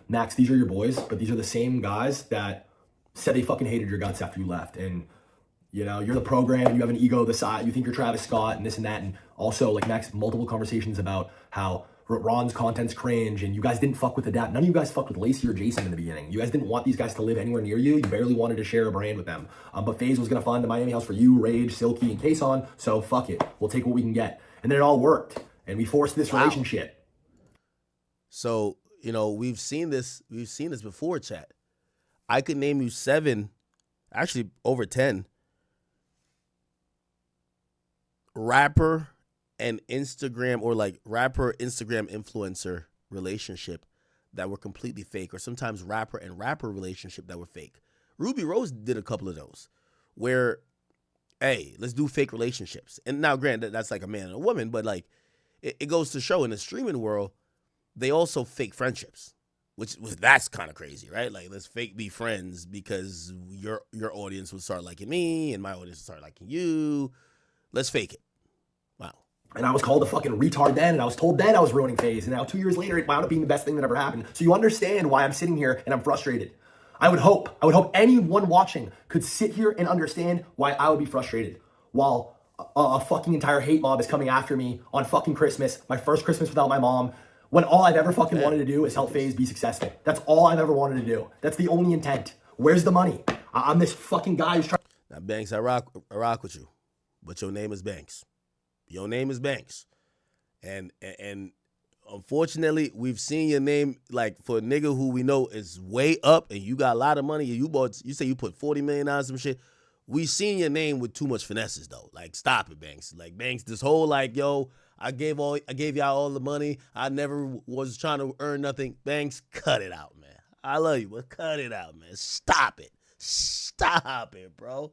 Max, these are your boys, but these are the same guys that said they fucking hated your guts after you left. And, you know, you're the program, you have an ego the side, you think you're Travis Scott and this and that. And also, like, Max, multiple conversations about how Ron's content's cringe and you guys didn't fuck with Adapt. None of you guys fucked with Lacey or Jason in the beginning. You guys didn't want these guys to live anywhere near you. You barely wanted to share a brand with them. But Faze was going to fund the Miami house for you, Rage, Silky, and Kason. So fuck it. We'll take what we can get. And then it all worked. And we forced this relationship. So, you know, we've seen this before, chat. I could name you 7, actually over 10 rapper and Instagram or like rapper Instagram influencer relationship that were completely fake, or sometimes rapper and rapper relationship that were fake. Ruby Rose did a couple of those where, hey, let's do fake relationships. And now granted, that's like a man and a woman, but like it goes to show in the streaming world, they also fake friendships which that's kind of crazy, right? Like, let's fake be friends because your audience will start liking me and my audience will start liking you. Let's fake it. Wow. And I was called a fucking retard then, and I was told then I was ruining Faze, and now 2 years later, it wound up being the best thing that ever happened. So you understand why I'm sitting here and I'm frustrated. I would hope anyone watching could sit here and understand why I would be frustrated while a fucking entire hate mob is coming after me on fucking Christmas, my first Christmas without my mom, when all I've ever fucking wanted to do is help Faze be successful. That's all I've ever wanted to do. That's the only intent. Where's the money? I'm this fucking guy who's trying. Now, Banks, I rock with you, but your name is Banks. Your name is Banks. And unfortunately, we've seen your name, like, for a nigga who we know is way up and you got a lot of money and you say you put $40 million on some shit. We seen your name with too much finesses though. Like, stop it, Banks. Like, Banks, this whole like, yo, I gave y'all all the money. I never was trying to earn nothing. Banks, cut it out, man. I love you, but cut it out, man. Stop it. Stop it, bro.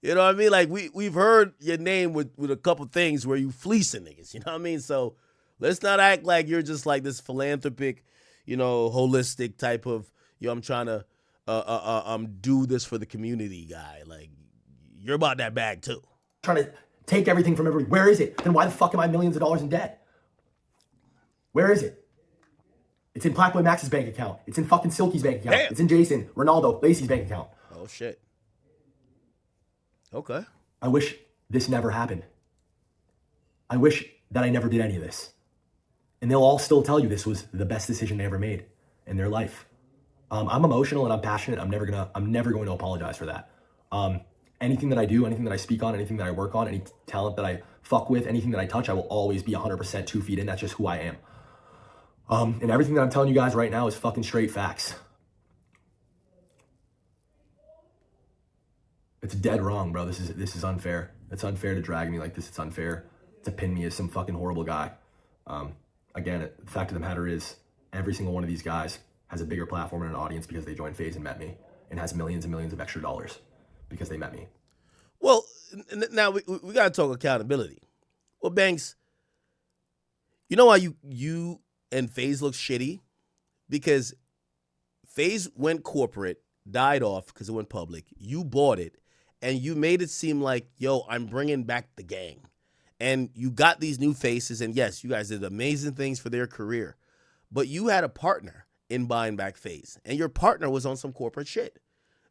You know what I mean? Like, we've heard your name with a couple things where you fleecing niggas. You know what I mean? So let's not act like you're just like this philanthropic, holistic type of, I'm trying to do this for the community guy. Like, you're about that bag too. Trying to take everything from everybody. Where is it? Then why the fuck am I millions of dollars in debt? Where is it? It's in Plaqueboymax's bank account. It's in fucking Silky's bank account. Damn. It's in Jason, Ronaldo, Lacey's bank account. Oh, shit. Okay. I wish this never happened. I wish that I never did any of this. And they'll all still tell you this was the best decision they ever made in their life. I'm emotional and I'm passionate. I'm never going to apologize for that. Anything that I do, anything that I speak on, anything that I work on, any talent that I fuck with, anything that I touch, I will always be 100% 2 feet in. That's just who I am. And everything that I'm telling you guys right now is fucking straight facts. It's dead wrong, bro. This is unfair. It's unfair to drag me like this. It's unfair to pin me as some fucking horrible guy. Again, the fact of the matter is, every single one of these guys has a bigger platform and an audience because they joined Faze and met me, and has millions and millions of extra dollars because they met me. Well, now we got to talk accountability. Well, Banks, you know why you and Faze look shitty? Because Faze went corporate, died off because it went public. You bought it, and you made it seem like, yo, I'm bringing back the gang. And you got these new faces, and yes, you guys did amazing things for their career. But you had a partner in buying back Faze, and your partner was on some corporate shit.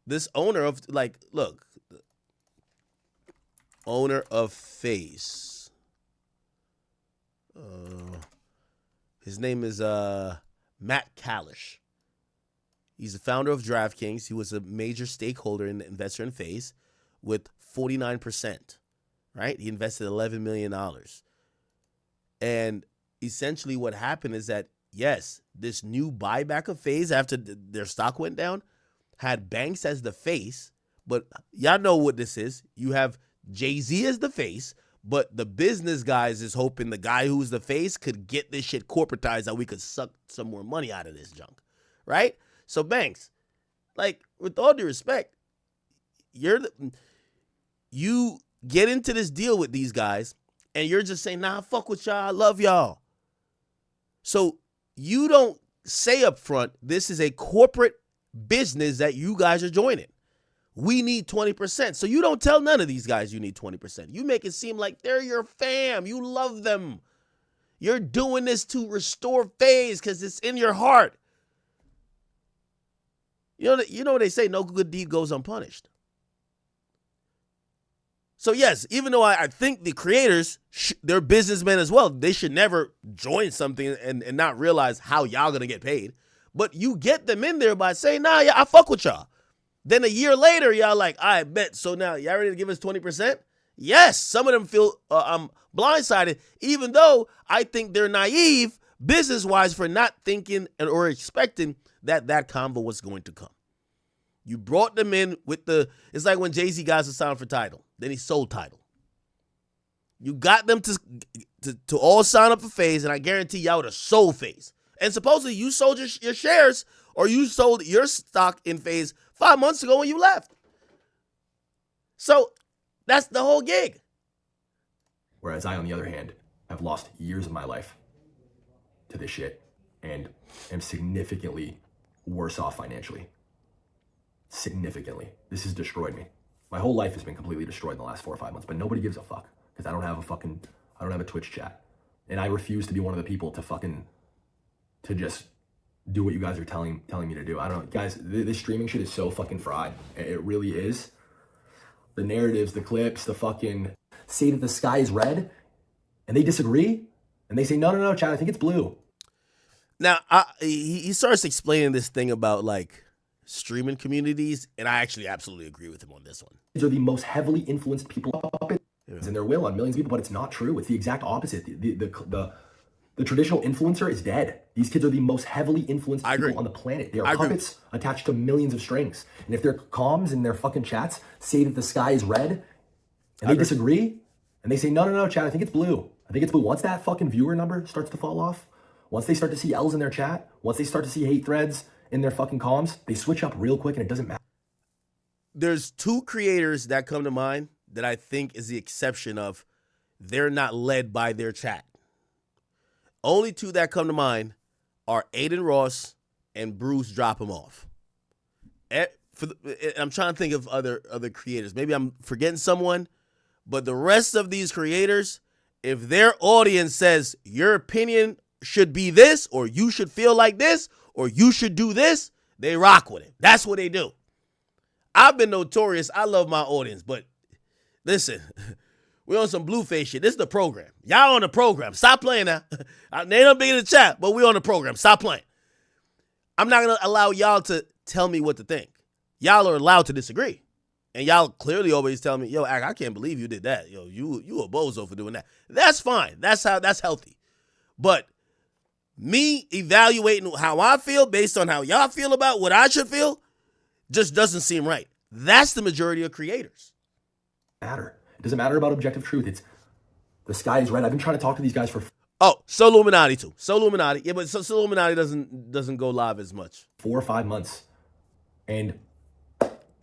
This owner of, like, look, owner of Faze. His name is Matt Kalish. He's the founder of DraftKings. He was a major stakeholder and investor in Faze with 49%, right? He invested $11 million. And essentially what happened is that, yes, this new buyback of Faze after their stock went down had Banks as the face, but y'all know what this is. You have Jay-Z as the face, but the business guys is hoping the guy who's the face could get this shit corporatized that we could suck some more money out of this junk, right? So Banks, like, with all due respect, you get into this deal with these guys, and you're just saying, nah, fuck with y'all, I love y'all. So you don't say up front, this is a corporate business that you guys are joining. We need 20%. So you don't tell none of these guys you need 20%. You make it seem like they're your fam. You love them. You're doing this to restore Faze because it's in your heart. You know what they say, no good deed goes unpunished. So yes, even though I think the creators, they're businessmen as well. They should never join something and not realize how y'all going to get paid. But you get them in there by saying, nah, yeah, I fuck with y'all. Then a year later, y'all like, I bet. So now y'all ready to give us 20%? Yes, some of them feel I'm blindsided, even though I think they're naive business-wise for not thinking or expecting that convo was going to come. You brought them in with it's like when Jay-Z got to sign for Tidal. Then he sold Tidal. You got them to all sign up for Faze, and I guarantee y'all would have sold Faze. And supposedly you sold your shares, or you sold your stock in Faze 5 months ago when you left. So that's the whole gig. Whereas I, on the other hand, have lost years of my life to this shit and am significantly worse off financially. Significantly. This has destroyed me. My whole life has been completely destroyed in the last 4 or 5 months, but nobody gives a fuck because I don't have a Twitch chat. And I refuse to be one of the people to just do what you guys are telling me to do. I don't know. Guys, this streaming shit is so fucking fried. It really is. The narratives, the clips, the fucking say that the sky is red and they disagree and they say, no, Chad, I think it's blue. Now, he starts explaining this thing about like streaming communities, and I actually absolutely agree with him on this one. These are the most heavily influenced people in their will on millions of people, but it's not true. It's the exact opposite. The traditional influencer is dead. These kids are the most heavily influenced people on the planet. They are puppets attached to millions of strings. And if their comms and their fucking chats say that the sky is red and they disagree and they say, no, Chad, I think it's blue. I think it's blue. Once that fucking viewer number starts to fall off, once they start to see L's in their chat, once they start to see hate threads in their fucking comms, they switch up real quick and it doesn't matter. There's 2 creators that come to mind that I think is the exception of they're not led by their chat. Only 2 that come to mind are Aiden Ross and Bruce Drop 'Em Off. I'm trying to think of other creators. Maybe I'm forgetting someone, but the rest of these creators, if their audience says your opinion should be this, or you should feel like this, or you should do this, they rock with it. That's what they do. I've been notorious. I love my audience, but listen, we on some Blueface shit. This is the program. Y'all on the program. Stop playing now. They don't be in the chat, but we on the program. Stop playing. I'm not going to allow y'all to tell me what to think. Y'all are allowed to disagree. And y'all clearly always tell me, yo, I can't believe you did that. Yo, you a bozo for doing that. That's fine. That's healthy. But me evaluating how I feel based on how y'all feel about what I should feel just doesn't seem right. That's the majority of creators. It doesn't matter about objective truth. It's the sky is red. I've been trying to talk to these guys for So Illuminati too. So Illuminati. Yeah, but so Illuminati doesn't go live as much. 4 or 5 months. And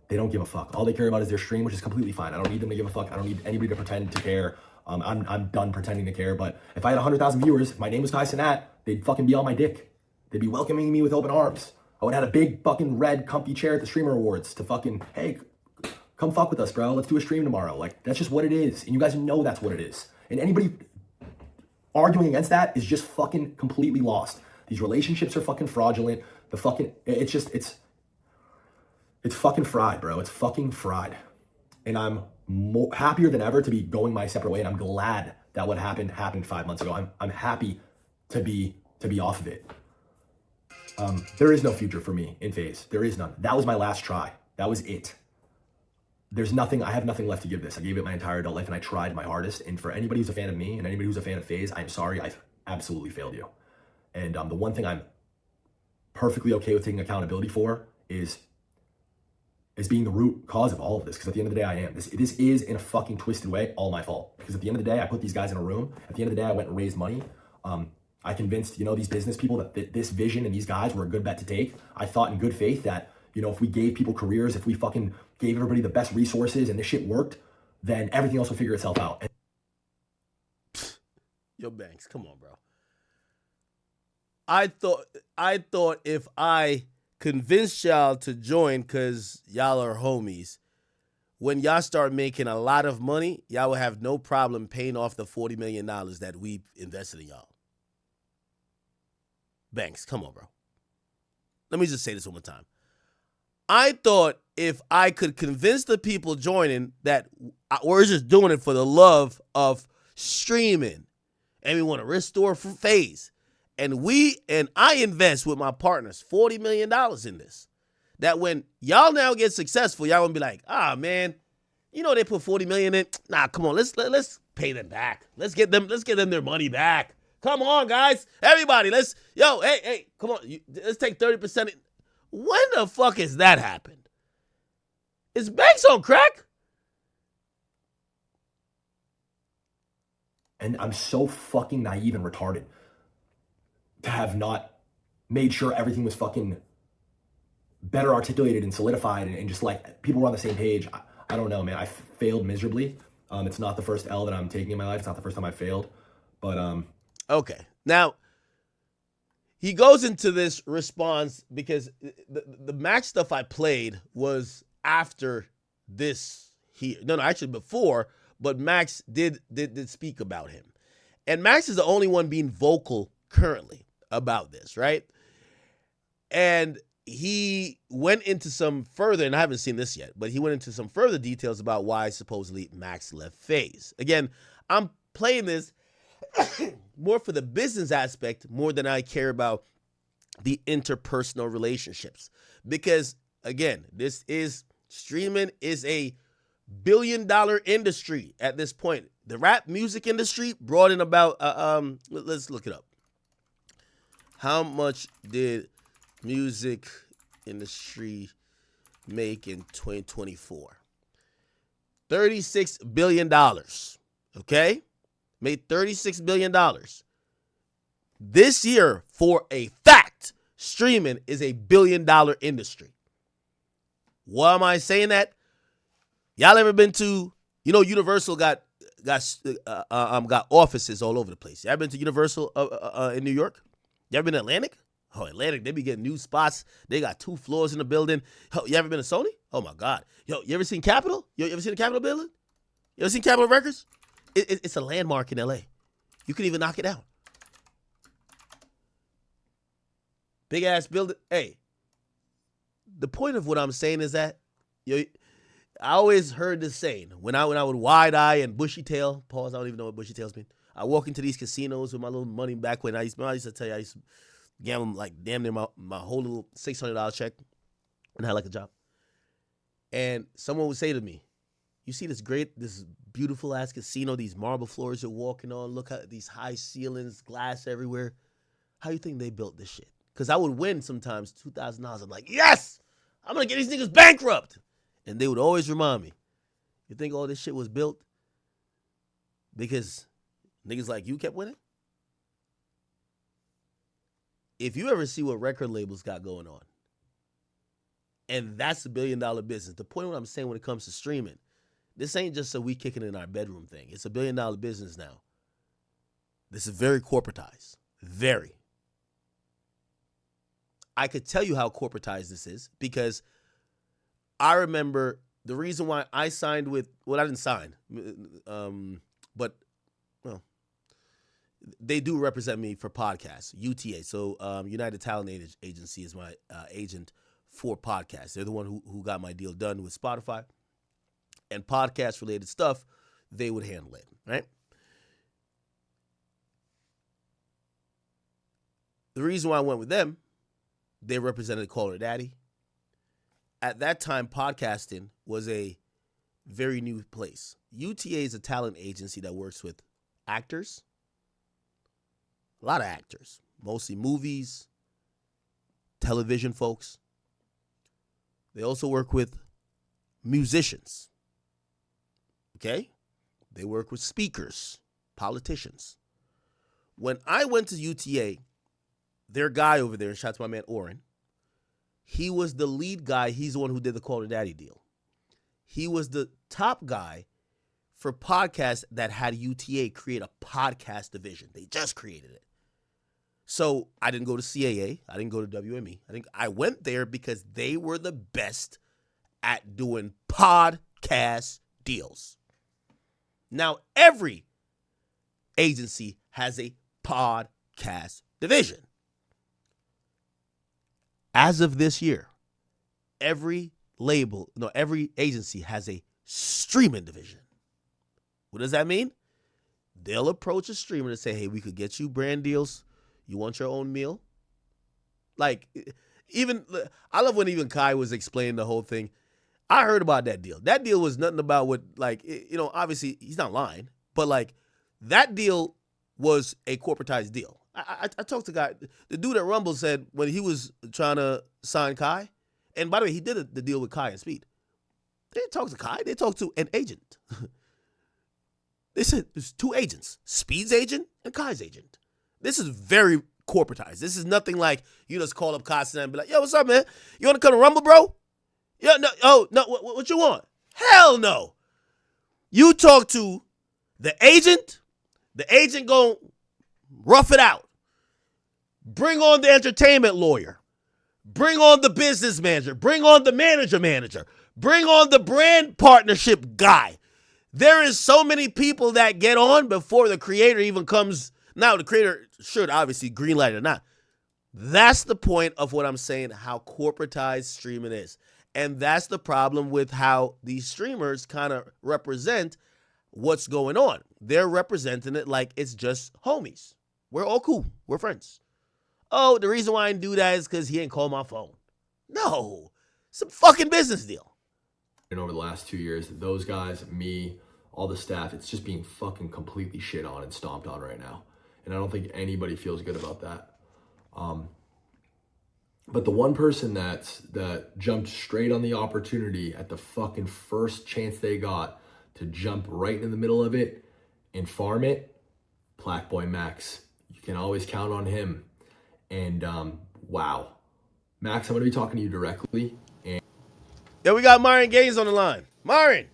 they don't give a fuck. All they care about is their stream, which is completely fine. I don't need them to give a fuck. I don't need anybody to pretend to care. I'm done pretending to care. But if I had 100,000 viewers, if my name was Kai Cenat, they'd fucking be on my dick. They'd be welcoming me with open arms. I would have had a big fucking red comfy chair at the Streamer Awards to fucking, hey, come fuck with us, bro. Let's do a stream tomorrow. Like, that's just what it is. And you guys know that's what it is. And anybody arguing against that is just fucking completely lost. These relationships are fucking fraudulent. It's fucking fried, bro. It's fucking fried. And I'm happier than ever to be going my separate way. And I'm glad that what happened 5 months ago. I'm happy to be off of it. There is no future for me in Faze. There is none. That was my last try. That was it. I have nothing left to give this. I gave it my entire adult life and I tried my hardest. And for anybody who's a fan of me and anybody who's a fan of Faze, I'm sorry. I've absolutely failed you. And the one thing I'm perfectly okay with taking accountability for is being the root cause of all of this. Because at the end of the day, I am. This is, in a fucking twisted way, all my fault. Because at the end of the day, I put these guys in a room. At the end of the day, I went and raised money. I convinced, these business people that this vision and these guys were a good bet to take. I thought in good faith that, if we gave people careers, if we fucking gave everybody the best resources and this shit worked, then everything else would figure itself out. Yo, Banks, come on, bro. I thought if I convinced y'all to join because y'all are homies, when y'all start making a lot of money, y'all will have no problem paying off the $40 million that we invested in y'all. Banks, come on, bro. Let me just say this one more time. I thought if I could convince the people joining that we're just doing it for the love of streaming and we want to restore Faze, and I invest with my partners $40 million in this, that when y'all now get successful, y'all gonna be like, man, they put $40 million in. Nah, come on, let's pay them back. Let's get them their money back. Come on, guys, everybody, hey, come on, let's take 30%. When the fuck has that happened? Is Banks on crack? And I'm so fucking naive and retarded to have not made sure everything was fucking better articulated and solidified and just like people were on the same page. I don't know, man. I failed miserably. It's not the first L that I'm taking in my life. It's not the first time I failed. But okay. Now, he goes into this response because the Max stuff I played was after this here. No, actually before, but Max did speak about him. And Max is the only one being vocal currently about this, right? And he went into some further, and I haven't seen this yet, but he went into some further details about why supposedly Max left Faze. Again, I'm playing this more for the business aspect more than I care about the interpersonal relationships. Because, again, streaming is a billion-dollar industry at this point. The rap music industry brought in about, let's look it up. How much did music industry make in 2024? $36 billion. Okay? Made $36 billion. This year, for a fact, streaming is a billion-dollar industry. Why am I saying that? Y'all ever been to, Universal got offices all over the place. Y'all been to Universal in New York? You ever been to Atlantic? Oh, Atlantic, they be getting new spots. They got 2 floors in the building. Oh, you ever been to Sony? Oh, my God. Yo, you ever seen Capitol? You ever seen the Capitol building? You ever seen Capitol Records? It's a landmark in L.A. You could even knock it down. Big-ass building. Hey, the point of what I'm saying is that, I always heard this saying, when I would wide-eye and bushy-tail, pause, I don't even know what bushy-tails mean. I walk into these casinos with my little money back when I used to tell you, I used to gamble like damn near my whole little $600 check and I had like a job. And someone would say to me, you see this beautiful ass casino, these marble floors you're walking on, look at these high ceilings, glass everywhere. How you think they built this shit? Because I would win sometimes $2,000. I'm like, yes, I'm going to get these niggas bankrupt. And they would always remind me, you think all this shit was built because niggas like you kept winning? If you ever see what record labels got going on, and that's a $1 billion business. The point of what I'm saying when it comes to streaming, this ain't just a we kicking in our bedroom thing. It's a $1 billion business now. This is very corporatized. Very. I could tell you how corporatized this is because I remember the reason why I signed with, well, I didn't sign, but, well, they do represent me for podcasts, UTA. So United Talent Agency is my agent for podcasts. They're the one who got my deal done with Spotify. And podcast-related stuff, they would handle it, right? The reason why I went with them, they represented Call Her Daddy. At that time, podcasting was a very new place. UTA is a talent agency that works with actors, a lot of actors, mostly movies, television folks. They also work with musicians. Okay? They work with speakers, politicians. When I went to UTA, their guy over there, shout out to my man Oren, he was the lead guy. He's the one who did the Call Her Daddy deal. He was the top guy for podcasts that had UTA create a podcast division. They just created it. So I didn't go to CAA. I didn't go to WME. I went there because they were the best at doing podcast deals. Now, every agency has a podcast division. As of this year, every agency has a streaming division. What does that mean? They'll approach a streamer and say, hey, we could get you brand deals. You want your own meal? Like, I love when even Kai was explaining the whole thing. I heard about that deal. That deal was nothing about what, obviously he's not lying, but that deal was a corporatized deal. I talked to a guy, the dude at Rumble said when he was trying to sign Kai, and by the way, he did the deal with Kai and Speed. They didn't talk to Kai, they talked to an agent. They said there's 2 agents, Speed's agent and Kai's agent. This is very corporatized. This is nothing like you just call up Kai and be like, yo, what's up, man? You want to come to Rumble, bro? Yeah, no, oh, no, what you want? Hell no. You talk to the agent gonna rough it out. Bring on the entertainment lawyer. Bring on the business manager. Bring on the manager. Bring on the brand partnership guy. There is so many people that get on before the creator even comes. Now, the creator should obviously greenlight it or not. That's the point of what I'm saying, how corporatized streaming is. And that's the problem with how these streamers kind of represent what's going on. They're representing it like it's just homies. We're all cool. We're friends. Oh, the reason why I didn't do that is because he didn't call my phone. No, it's a fucking business deal. And over the last 2 years, those guys, me, all the staff, it's just being fucking completely shit on and stomped on right now. And I don't think anybody feels good about that. But the one person that jumped straight on the opportunity at the fucking first chance they got to jump right in the middle of it and farm it, Plaqueboymax. You can always count on him. And wow. Max, I'm going to be talking to you directly. And Yeah, we got Myron Gaines on the line. Myron.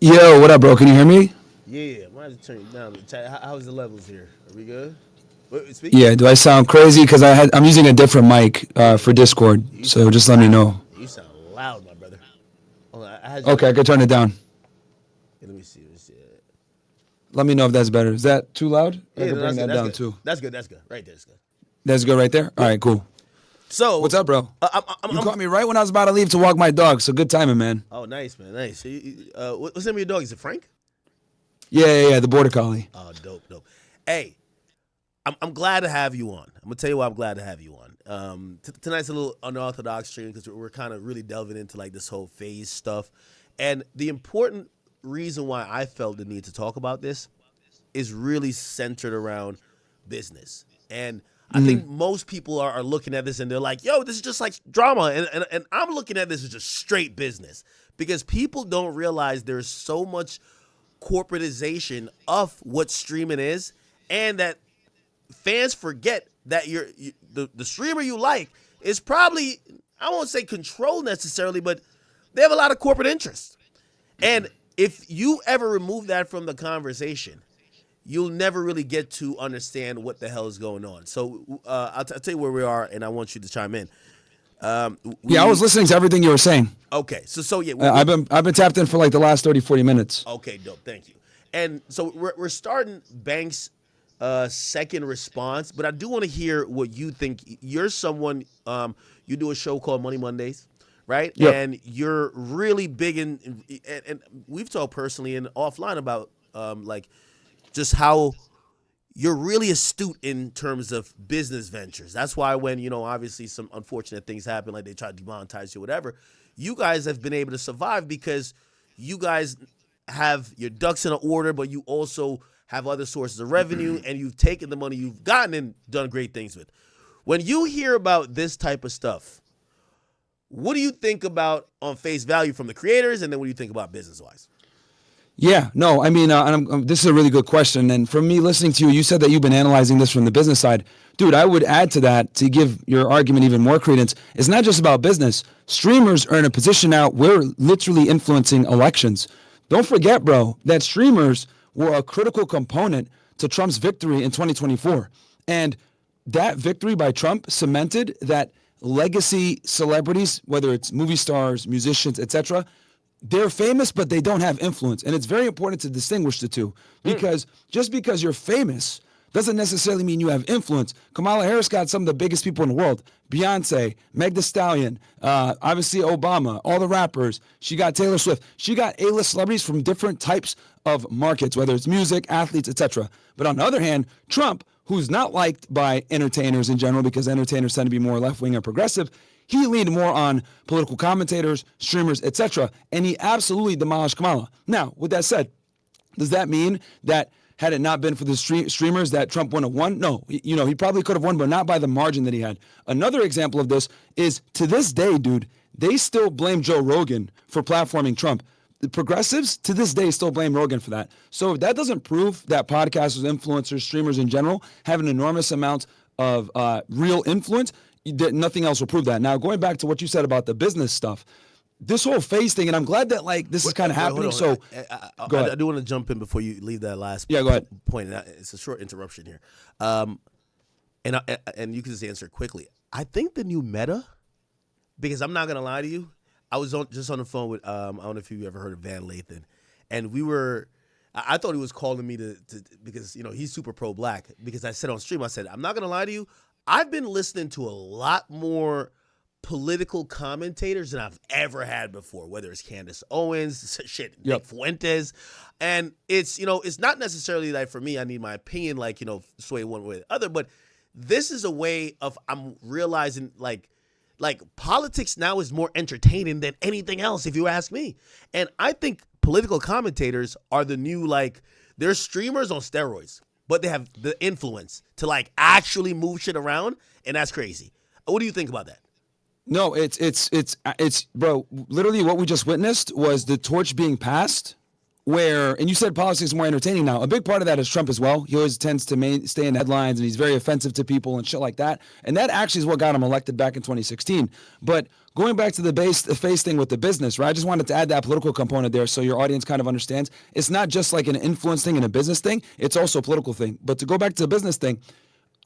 Yo, what up, bro? Can you hear me? Yeah, I might have to turn you down. How's the levels here? Are we good? Speak. Yeah, do I sound crazy? Because I'm using a different mic for Discord, so just let me know. You sound loud, my brother. Okay, I can turn it down. Let me see. Let me know if that's better. Is that too loud? I Yeah, can bring that down too. That's good. Right there, it's good. That's good right there? All right, cool. So what's up, bro? You caught me right when I was about to leave to walk my dog, so good timing, man. Oh, nice, man. Nice. So what's the name of your dog? Is it Frank? Yeah, the Border Collie. Oh, dope. Hey, I'm glad to have you on. I'm going to tell you why I'm glad to have you on. Tonight's a little unorthodox stream because we're kind of really delving into like this whole Faze stuff. And the important reason why I felt the need to talk about this is really centered around business. And I think most people are looking at this and they're like, yo, this is just like drama. And I'm looking at this as just straight business because people don't realize there's so much corporatization of what streaming is and that fans forget that the streamer you like is probably, I won't say control necessarily, but they have a lot of corporate interests. And if you ever remove that from the conversation, you'll never really get to understand what the hell is going on. So I'll tell you where we are, and I want you to chime in. I was listening to everything you were saying. Okay, so yeah. I've been tapped in for like the last 30, 40 minutes. Okay, dope, thank you. And so we're starting Banks' second response, but I do want to hear what you think. You're someone, you do a show called Money Mondays, right? Yep. And you're really big in, and we've talked personally and offline about like just how you're really astute in terms of business ventures. That's why when, obviously some unfortunate things happen, like they try to demonetize you or whatever, you guys have been able to survive because you guys have your ducks in order, but you also have other sources of revenue and you've taken the money you've gotten and done great things with. When you hear about this type of stuff, what do you think about on face value from the creators? And then what do you think about business-wise? Yeah, no, I mean, this is a really good question. And from me listening to you, you said that you've been analyzing this from the business side. Dude, I would add to that to give your argument even more credence. It's not just about business. Streamers are in a position now, we're literally influencing elections. Don't forget, bro, that streamers were a critical component to Trump's victory in 2024. And that victory by Trump cemented that legacy celebrities, whether it's movie stars, musicians, etc., they're famous, but they don't have influence. And it's very important to distinguish the two because just because you're famous doesn't necessarily mean you have influence. Kamala Harris got some of the biggest people in the world. Beyonce, Meg Thee Stallion, obviously Obama, all the rappers. She got Taylor Swift. She got A-list celebrities from different types of markets, whether it's music, athletes, etc. But on the other hand, Trump, who's not liked by entertainers in general because entertainers tend to be more left-wing and progressive, he leaned more on political commentators, streamers, etc., and he absolutely demolished Kamala. Now, with that said, does that mean that had it not been for the streamers that Trump wouldn't have won? No, he probably could have won, but not by the margin that he had. Another example of this is to this day, dude, they still blame Joe Rogan for platforming Trump. The progressives to this day still blame Rogan for that. So if that doesn't prove that podcasters, influencers, streamers in general have an enormous amount of real influence, nothing else will prove that. Now, going back to what you said about the business stuff, this whole Faze thing, and I'm glad that this is kind of happening. So, go ahead. I do want to jump in before you leave that last go ahead. point. It's a short interruption here. and you can just answer quickly. I think the new meta, because I'm not gonna lie to you, I was just on the phone with I don't know if you ever heard of Van Lathan, and we were. I thought he was calling me to because he's super pro black. Because I said on stream, I said I'm not gonna lie to you, I've been listening to a lot more political commentators than I've ever had before, whether it's Candace Owens, Nick Fuentes. And it's, it's not necessarily like for me, I need my opinion, like, sway one way or the other, but this is a way of, I'm realizing like politics now is more entertaining than anything else, if you ask me. And I think political commentators are the new, they're streamers on steroids, but they have the influence to actually move shit around. And that's crazy. What do you think about that? No, it's bro, literally what we just witnessed was the torch being passed and you said politics is more entertaining now. A big part of that is Trump as well. He always tends to stay in headlines, and he's very offensive to people and shit like that. And that actually is what got him elected back in 2016. But going back to the Faze thing with the business, right? I just wanted to add that political component there so your audience kind of understands. It's not just like an influence thing and a business thing. It's also a political thing. But to go back to the business thing,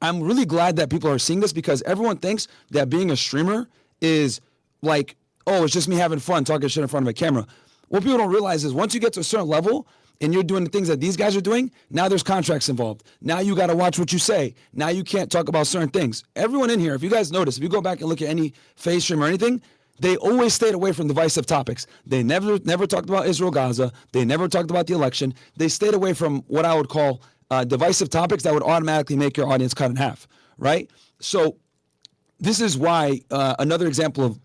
I'm really glad that people are seeing this because everyone thinks that being a streamer is like, oh, it's just me having fun talking shit in front of a camera. What people don't realize is once you get to a certain level and you're doing the things that these guys are doing, now there's contracts involved. Now you got to watch what you say. Now you can't talk about certain things. Everyone in here, if you guys notice, if you go back and look at any Faze stream or anything, they always stayed away from divisive topics. They never talked about Israel-Gaza. They never talked about the election. They stayed away from what I would call divisive topics that would automatically make your audience cut in half, right? So this is why another example of,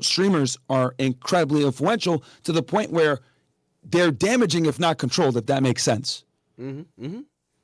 streamers are incredibly influential to the point where they're damaging if not controlled, if that makes sense. Mm-hmm. Mm-hmm.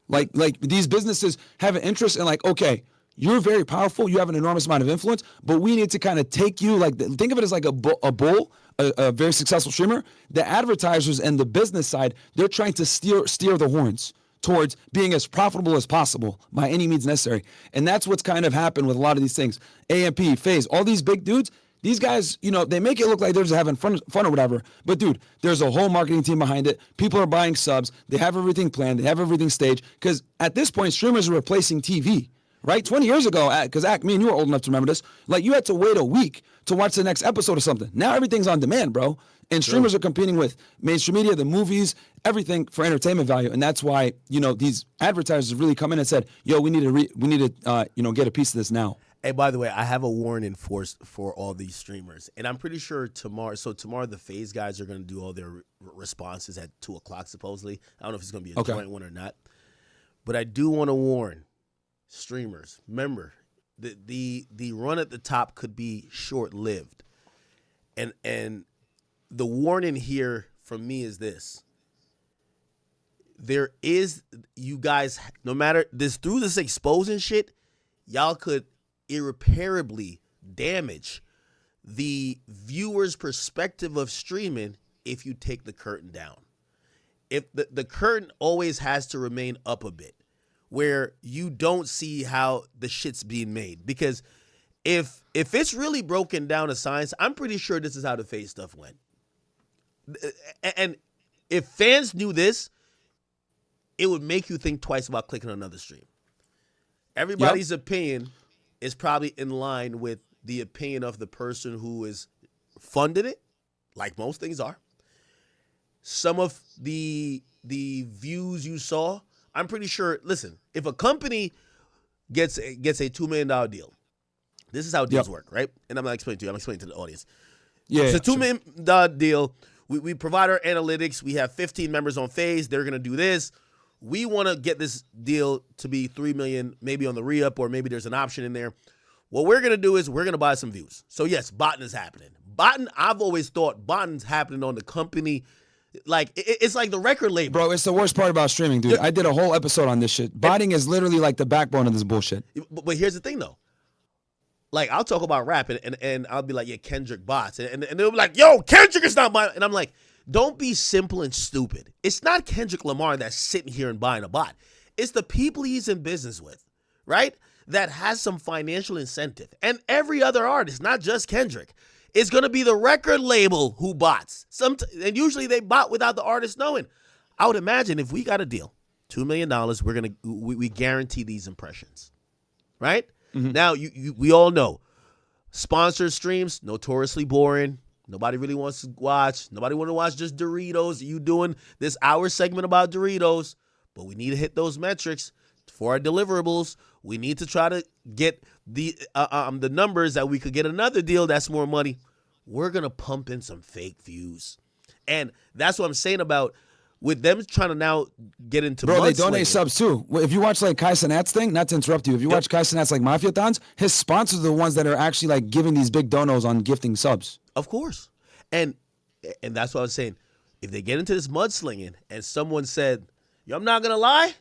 Like these businesses have an interest in okay, you're very powerful, you have an enormous amount of influence, but we need to kind of take you, think of it as like a bull, a very successful streamer. The advertisers and the business side, they're trying to steer the horns towards being as profitable as possible by any means necessary. And that's what's kind of happened with a lot of these things. AMP, Faze, all these big dudes, these guys, they make it look like they're just having fun or whatever. But dude, there's a whole marketing team behind it. People are buying subs. They have everything planned. They have everything staged. Because at this point, streamers are replacing TV, right? 20 years ago, because me and you are old enough to remember this, you had to wait a week to watch the next episode of something. Now everything's on demand, bro. And streamers are competing with mainstream media, the movies, everything for entertainment value. And that's why, these advertisers really come in and said, yo, we need to get a piece of this now. Hey, by the way, I have a warning for all these streamers. And I'm pretty sure tomorrow the Faze guys are going to do all their responses at 2:00 supposedly. I don't know if it's going to be a joint one or not. But I do want to warn streamers. Remember, the run at the top could be short-lived. And the warning here from me is this. There is, you guys, no matter through this exposing shit, y'all could irreparably damage the viewer's perspective of streaming if you take the curtain down. If the curtain always has to remain up a bit, where you don't see how the shit's being made. Because if it's really broken down to science, I'm pretty sure this is how the Faze stuff went. And if fans knew this, it would make you think twice about clicking on another stream. Everybody's opinion is probably in line with the opinion of the person who is funded it, like most things are. Some of the views you saw, I'm pretty sure, listen, if a company gets a $2 million deal, this is how deals work, right? And I'm not explaining to you, I'm explaining to the audience. It's a $2 million deal. We provide our analytics. We have 15 members on Faze. They're going to do this. We want to get this deal to be $3 million, maybe on the re-up, or maybe there's an option in there. What we're going to do is we're going to buy some views. So yes, botting is happening. I've always thought botting's happening on the company. It's like the record label. Bro, it's the worst part about streaming, dude. I did a whole episode on this shit. Botting is literally like the backbone of this bullshit. But here's the thing, though. I'll talk about rap, and I'll be like, yeah, Kendrick bots. And they'll be like, yo, Kendrick is not buying. And I'm like, don't be simple and stupid. It's not Kendrick Lamar that's sitting here and buying a bot. It's the people he's in business with, right? That has some financial incentive. And every other artist, not just Kendrick, it's going to be the record label who bots. And usually they bot without the artist knowing. I would imagine if we got a deal, $2 million, we guarantee these impressions. right? Now, we all know sponsored streams, notoriously boring. Nobody really wants to watch. Nobody want to watch just Doritos. You doing this hour segment about Doritos, but we need to hit those metrics for our deliverables. We need to try to get the numbers that we could get another deal that's more money. We're gonna pump in some fake views, and that's what I'm saying about with them trying to now get into. Bro, they donate mudslinging. subs too. If you watch like Kai Cenat's thing, not to interrupt you, if you watch Kai Cenat's like Mafia Thons, his sponsors are the ones that are actually like giving these big donos on gifting subs. Of course, and that's what I was saying. If they get into this mudslinging, and someone said, "Yo, I'm not gonna lie,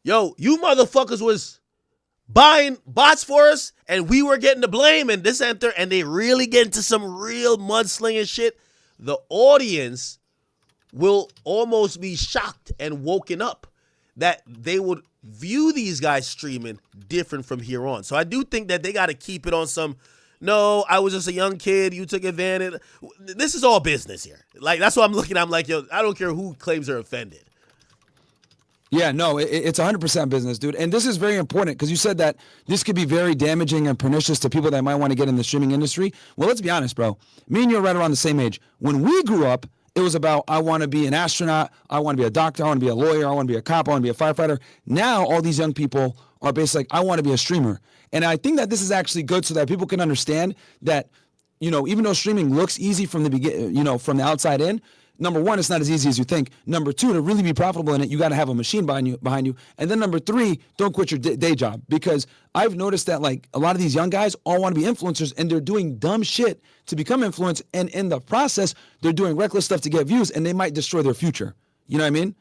yo, you motherfuckers was buying bots for us, and we were getting the blame, and this and that," and they really get into some real mudslinging shit, the audience will almost be shocked and woken up that they would view these guys streaming different from here on. So I do think that they got to keep it on some, no, I was just a young kid, you took advantage. This is all business here. Like, that's what I'm looking at. I'm like, yo, I don't care who claims they're offended. Yeah, no, it's 100% business, dude. And this is very important because you said that this could be very damaging and pernicious to people that might want to get in the streaming industry. Well, let's be honest, bro. Me and you are right around the same age. When we grew up, it was about, I want to be an astronaut, I want to be a doctor, I want to be a lawyer, I want to be a cop, I want to be a firefighter. Now, all these young people are basically like, I want to be a streamer. And I think that this is actually good so that people can understand that, you know, even though streaming looks easy from the beginning, you know, from the outside in, number one, it's not as easy as you think. Number two, to really be profitable in it, you got to have a machine behind you. And then number three, don't quit your day job, because I've noticed that like a lot of these young guys all want to be influencers and they're doing dumb shit to become influenced. And in the process, they're doing reckless stuff to get views and they might destroy their future. You know what I mean?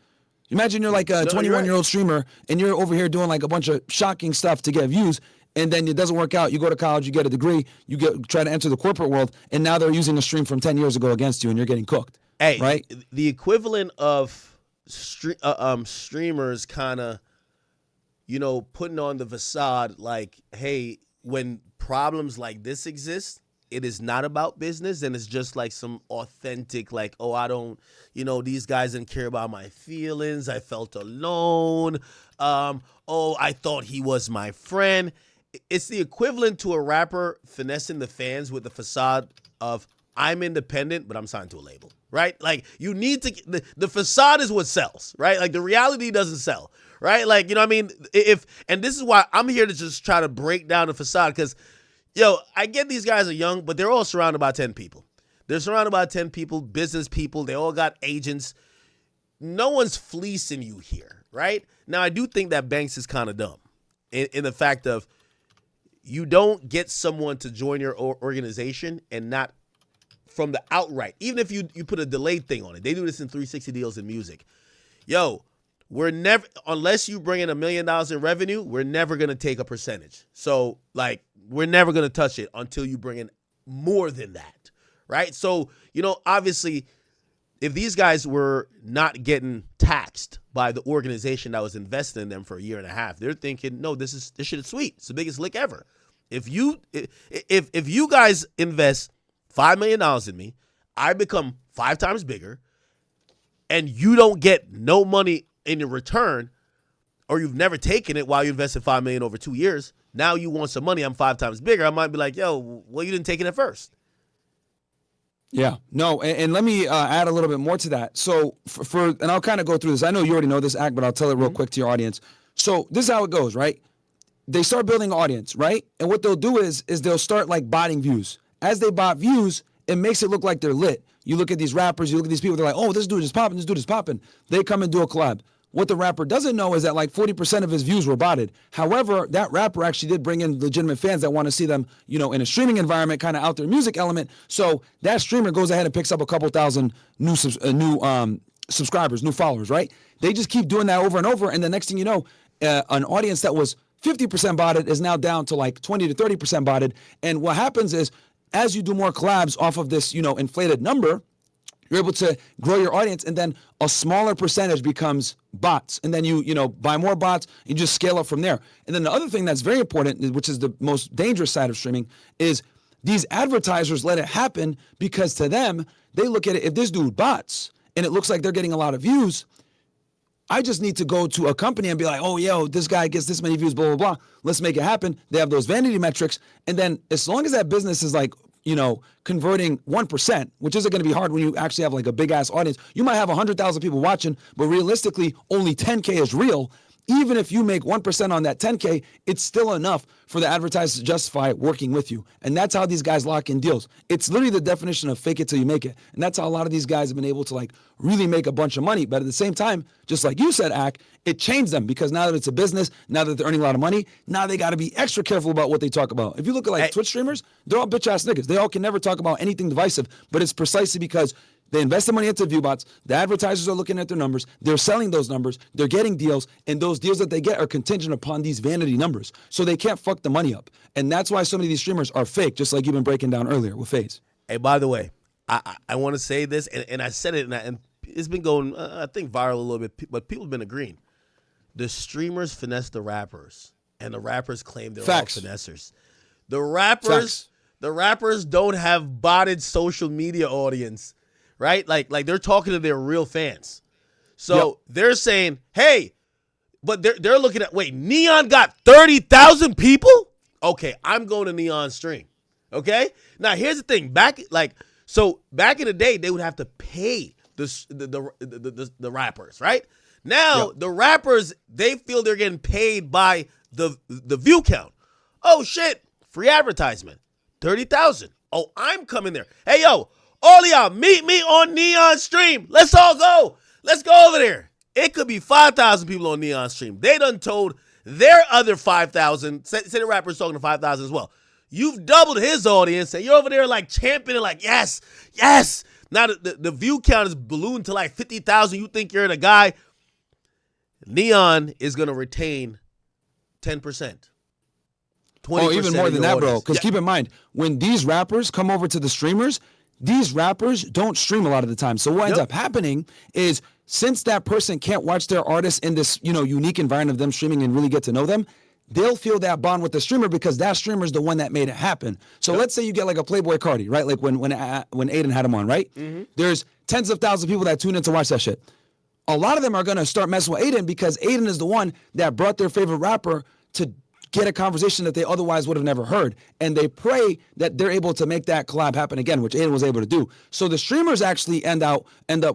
Imagine you're like a 21-year-old streamer and you're over here doing like a bunch of shocking stuff to get views. And then it doesn't work out. You go to college, you get a degree, try to enter the corporate world, and now they're using a stream from 10 years ago against you and you're getting cooked. Hey, right? The equivalent of streamers kind of, you know, putting on the facade like, hey, when problems like this exist, it is not about business, and it's just like some authentic, like, oh, I don't, you know, these guys didn't care about my feelings. I felt alone. Oh, I thought he was my friend. It's the equivalent to a rapper finessing the fans with the facade of, I'm independent, but I'm signed to a label, right? Like, you need to, the facade is what sells, right? Like, the reality doesn't sell, right? Like, you know what I mean? And this is why I'm here to just try to break down the facade, because, yo, I get these guys are young, but they're all surrounded by 10 people. They're surrounded by 10 people, business people. They all got agents. No one's fleecing you here, right? Now, I do think that Banks is kind of dumb in the fact of, you don't get someone to join your organization and not from the outright, even if you put a delayed thing on it. They do this in 360 deals in music. Yo, we're never, unless you bring in $1 million in revenue, we're never going to take a percentage. So, like, we're never going to touch it until you bring in more than that, right? So, you know, obviously, if these guys were not getting taxed by the organization that was investing in them for a year and a half, they're thinking, no, this shit is sweet. It's the biggest lick ever. If you guys invest $5 million in me, I become 5 times bigger, and you don't get no money in your return, or you've never taken it while you invested $5 million over 2 years. Now you want some money. I'm 5 times bigger. I might be like, yo, well, you didn't take it at first. Yeah, no, and let me add a little bit more to that. So and I'll kind of go through this. I know you already know this, Act, but I'll tell it real quick to your audience. So this is how it goes, right? They start building an audience, right? And what they'll do is they'll start like botting views. As they bot views, it makes it look like they're lit. You look at these rappers, you look at these people, they're like, oh, this dude is popping, this dude is popping. They come and do a collab. What the rapper doesn't know is that like 40% of his views were botted. However, that rapper actually did bring in legitimate fans that want to see them, you know, in a streaming environment, kind of out there music element. So that streamer goes ahead and picks up a couple thousand new subscribers, new followers, right? They just keep doing that over and over. And the next thing you know, an audience that was 50% botted is now down to like 20 to 30% botted. And what happens is, as you do more collabs off of this, you know, inflated number, you're able to grow your audience, and then a smaller percentage becomes bots. And then you know, buy more bots, you just scale up from there. And then the other thing that's very important, which is the most dangerous side of streaming, is these advertisers let it happen because to them, they look at it, if this dude bots and it looks like they're getting a lot of views, I just need to go to a company and be like, oh, yo, this guy gets this many views, blah, blah, blah. Let's make it happen. They have those vanity metrics. And then as long as that business is like, converting 1%, which isn't going to be hard when you actually have like a big ass audience. You might have 100,000 people watching, but realistically, only 10K is real. Even if you make 1% on that 10K, it's still enough for the advertiser to justify working with you. And that's how these guys lock in deals. It's literally the definition of fake it till you make it. And that's how a lot of these guys have been able to like really make a bunch of money. But at the same time, just like you said, Ak, it changed them because now that it's a business, now that they're earning a lot of money, now they got to be extra careful about what they talk about. If you look at like Twitch streamers, they're all bitch ass niggas. They all can never talk about anything divisive, but it's precisely because they invest the money into view bots. The advertisers are looking at their numbers. They're selling those numbers. They're getting deals. And those deals that they get are contingent upon these vanity numbers. So they can't fuck the money up. And that's why so many of these streamers are fake, just like you've been breaking down earlier with Faze. Hey, by the way, I want to say this, and I said it, and it's been going, I think, viral a little bit, but people have been agreeing. The streamers finesse the rappers, and the rappers claim they're Facts. all finessers. The rappers don't have botted social media audience. Right? Like they're talking to their real fans. So they're saying, hey, but they're looking at, wait, Neon got 30,000 people? Okay, I'm going to Neon stream. Okay? Now here's the thing. Back in the day, they would have to pay the rappers, right? Now the rappers, they feel they're getting paid by the view count. Oh shit, free advertisement. 30,000. Oh, I'm coming there. Hey yo, all of y'all, meet me on Neon stream. Let's all go. Let's go over there. It could be 5,000 people on Neon stream. They done told their other 5,000, say the rapper's talking to 5,000 as well. You've doubled his audience, and you're over there like championing, like, yes, yes. Now the view count is ballooned to like 50,000. You think you're the guy. Neon is going to retain 10%. 20%. Oh, even more than that, bro. Because yeah. keep in mind, when these rappers come over to the streamers, these rappers don't stream a lot of the time. So what ends up happening is since that person can't watch their artist in this, unique environment of them streaming and really get to know them, they'll feel that bond with the streamer because that streamer is the one that made it happen. So let's say you get like a Playboy Cardi, right? Like when Aiden had him on, right? Mm-hmm. There's tens of thousands of people that tune in to watch that shit. A lot of them are going to start messing with Aiden because Aiden is the one that brought their favorite rapper to get a conversation that they otherwise would have never heard. And they pray that they're able to make that collab happen again, which Aiden was able to do. So the streamers actually end up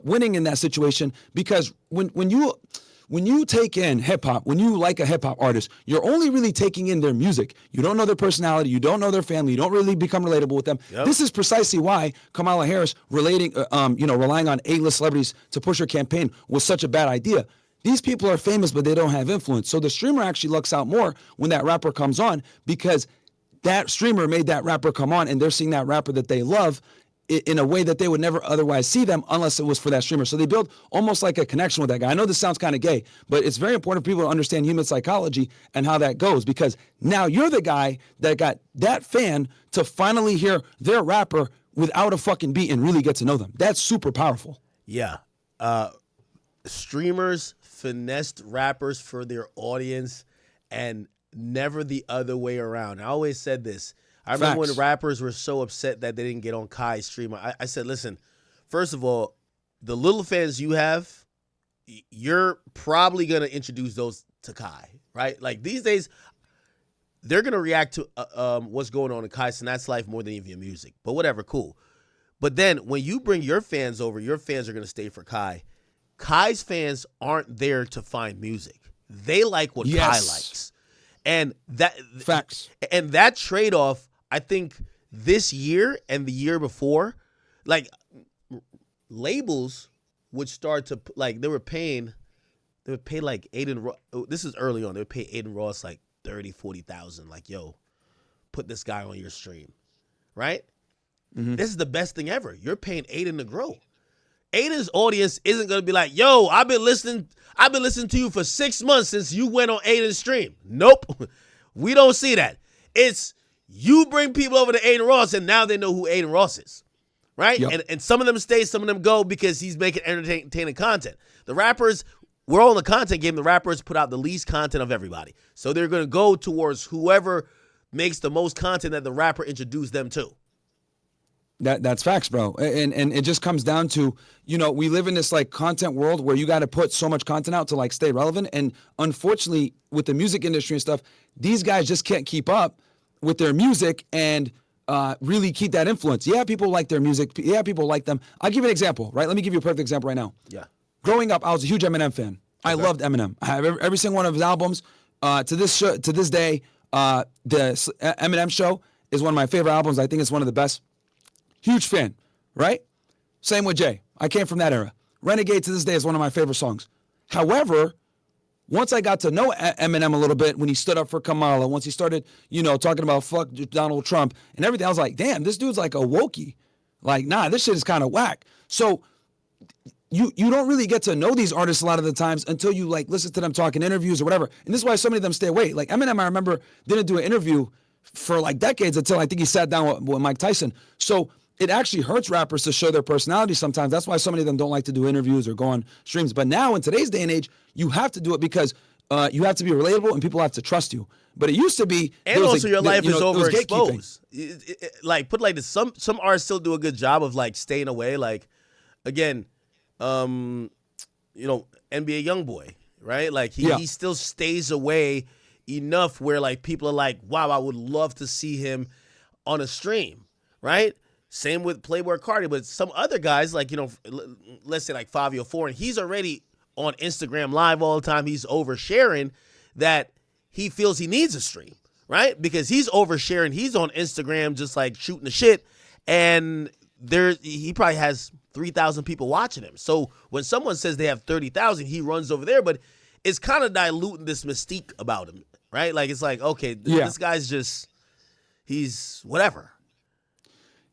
winning in that situation because when you take in hip-hop, when you like a hip-hop artist, you're only really taking in their music. You don't know their personality. You don't know their family. You don't really become relatable with them. Yep. This is precisely why Kamala Harris relying on A-list celebrities to push her campaign was such a bad idea. These people are famous, but they don't have influence. So the streamer actually lucks out more when that rapper comes on because that streamer made that rapper come on and they're seeing that rapper that they love in a way that they would never otherwise see them unless it was for that streamer. So they build almost like a connection with that guy. I know this sounds kind of gay, but it's very important for people to understand human psychology and how that goes because now you're the guy that got that fan to finally hear their rapper without a fucking beat and really get to know them. That's super powerful. Yeah. Streamers finessed rappers for their audience and never the other way around. I always said this. I remember when rappers were so upset that they didn't get on Kai's stream. I said, listen, first of all, the little fans you have, you're probably going to introduce those to Kai, right? Like these days, they're going to react to what's going on in Kai Cenat's life more than even your music. But whatever, cool. But then when you bring your fans over, your fans are going to stay for Kai. Kai's fans aren't there to find music. They like what Kai likes. And that trade-off, I think this year and the year before, like labels would start to they would pay like Aiden, this is early on, they would pay Aiden Ross like 30, 40,000. Like, yo, put this guy on your stream. Right? Mm-hmm. This is the best thing ever. You're paying Aiden to grow. Aiden's audience isn't going to be like, yo, I've been listening to you for 6 months since you went on Aiden's stream. Nope. We don't see that. It's you bring people over to Aiden Ross and now they know who Aiden Ross is. Right? Yep. And some of them stay, some of them go because he's making entertaining content. The rappers, we're all in the content game. The rappers put out the least content of everybody. So they're going to go towards whoever makes the most content that the rapper introduced them to. That's facts, bro. And it just comes down to, we live in this like content world where you got to put so much content out to like stay relevant. And unfortunately, with the music industry and stuff, these guys just can't keep up with their music and really keep that influence. Yeah, people like their music. Yeah, people like them. I'll give you an example, right? Let me give you a perfect example right now. Yeah. Growing up, I was a huge Eminem fan. I loved Eminem. I have every single one of his albums. To this day, the Eminem Show is one of my favorite albums. I think it's one of the best. Huge fan, right? Same with Jay. I came from that era. Renegade to this day is one of my favorite songs. However, once I got to know Eminem a little bit, when he stood up for Kamala, once he started, talking about fuck Donald Trump and everything, I was like, damn, this dude's like a wokey. Like, nah, this shit is kind of whack. So you don't really get to know these artists a lot of the times until you like listen to them talk in interviews or whatever. And this is why so many of them stay away. Like Eminem, I remember, didn't do an interview for like decades until I think he sat down with Mike Tyson. So it actually hurts rappers to show their personality sometimes. That's why so many of them don't like to do interviews or go on streams. But now in today's day and age, you have to do it because you have to be relatable and people have to trust you. But it used to be, and also your life is overexposed. Like put like this, some artists still do a good job of like staying away. Like again, NBA YoungBoy, right? Like he still stays away enough where like people are like, wow, I would love to see him on a stream, right? Same with Playboi Carti, but some other guys like, let's say like Fabio Foreign, he's already on Instagram Live all the time. He's oversharing that he feels he needs a stream, right? Because he's oversharing. He's on Instagram just like shooting the shit, and he probably has 3,000 people watching him. So when someone says they have 30,000, he runs over there, but it's kind of diluting this mystique about him, right? Like it's like, okay, this guy's just, he's whatever.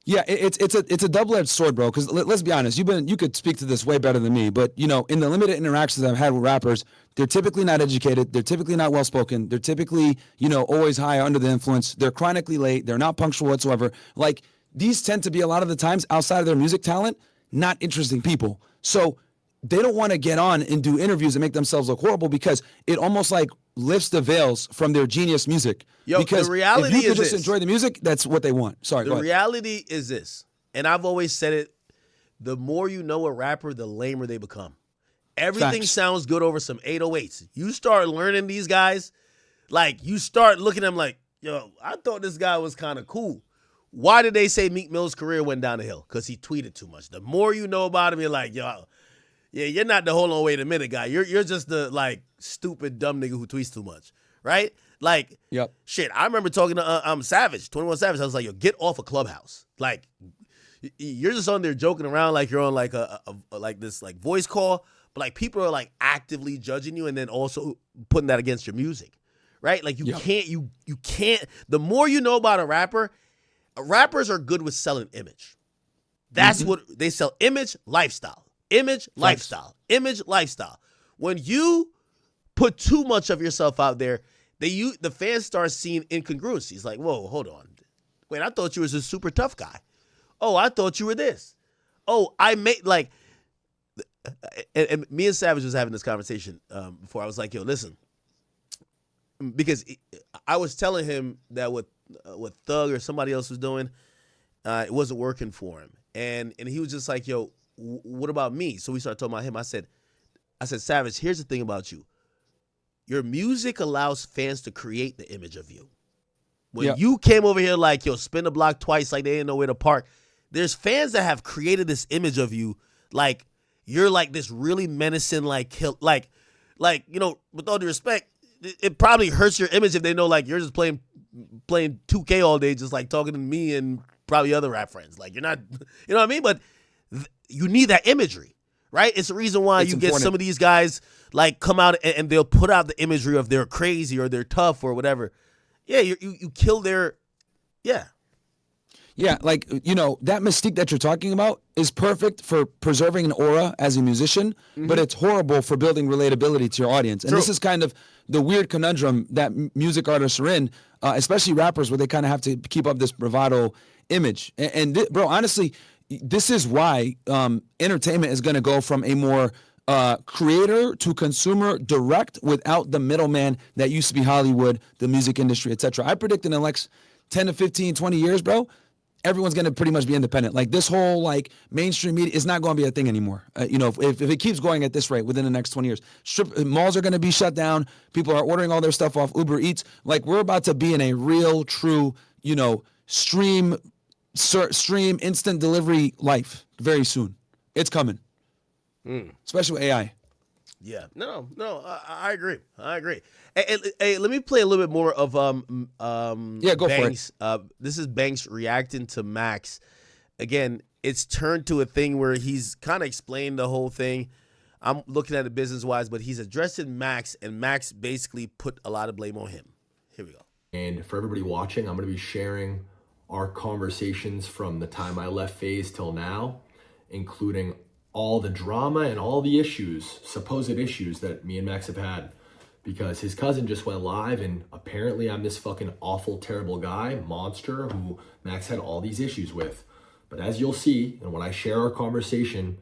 Yeah, it's a double-edged sword, bro. Because let's be honest, you could speak to this way better than me. But in the limited interactions I've had with rappers, they're typically not educated. They're typically not well-spoken. They're typically always high under the influence. They're chronically late. They're not punctual whatsoever. Like these tend to be a lot of the times outside of their music talent, not interesting people. So they don't want to get on and do interviews and make themselves look horrible because it almost like lifts the veils from their genius music. Because the reality if you is just enjoy the music, that's what they want. Sorry, the reality is this, and I've always said it, the more you know a rapper, the lamer they become. Everything sounds good over some 808s. You start learning these guys, like you start looking at them like, yo, I thought this guy was kind of cool. Why did they say Meek Mill's career went down the hill? Because he tweeted too much. The more you know about him, you're like, yo, yeah, you're not the hold on, wait a minute guy. You're just the like stupid dumb nigga who tweets too much, right? Like, shit. I remember talking to Savage, 21 Savage. I was like, yo, get off a Clubhouse. Like, you're just on there joking around like you're on like a like this like voice call, but like people are like actively judging you and then also putting that against your music, right? Like you can't. The more you know about a rapper, rappers are good with selling image. That's what they sell: image, lifestyle. Image, lifestyle. Image, lifestyle. When you put too much of yourself out there, the fans start seeing incongruencies. Like, whoa, hold on. Wait, I thought you was a super tough guy. Oh, I thought you were this. Oh, I made like, and me and Savage was having this conversation before. I was like, yo, listen, because I was telling him that what Thug or somebody else was doing, it wasn't working for him, and he was just like, yo, what about me? So we started talking about him. I said, Savage, here's the thing about you. Your music allows fans to create the image of you. When you came over here like, yo, spin the block twice like they didn't know where to park, there's fans that have created this image of you like you're like this really menacing, like with all due respect, it probably hurts your image if they know like you're just playing 2K all day, just like talking to me and probably other rap friends. Like you're not, you know what I mean? But you need that imagery, right? It's the reason why you get some of these guys like come out and they'll put out the imagery of they're crazy or they're tough or whatever. Yeah, you kill their, Yeah, like, that mystique that you're talking about is perfect for preserving an aura as a musician, but it's horrible for building relatability to your audience. And this is kind of the weird conundrum that music artists are in, especially rappers, where they kind of have to keep up this bravado image. Bro, honestly, this is why entertainment is going to go from a more creator to consumer direct without the middleman that used to be Hollywood, the music industry, etc. I predict in the next 10 to 15, 20 years, bro, everyone's going to pretty much be independent. Like this whole like mainstream media is not going to be a thing anymore. You know, if it keeps going at this rate within the next 20 years, malls are going to be shut down. People are ordering all their stuff off Uber Eats. Like we're about to be in a real, true, you know, stream instant delivery life very soon. It's coming, especially with AI. Yeah, no, I agree. Hey, let me play a little bit more of go Banks. This is Banks reacting to Max. Again, it's turned to a thing where he's kind of explained the whole thing. I'm looking at it business wise, but he's addressing Max, and Max basically put a lot of blame on him. Here we go. And for everybody watching, I'm going to be sharing our conversations from the time I left Faze till now, including all the drama and all the issues, supposed issues that me and Max have had, because his cousin just went live and apparently I'm this fucking awful, terrible guy, monster, who Max had all these issues with. But as you'll see, and when I share our conversation,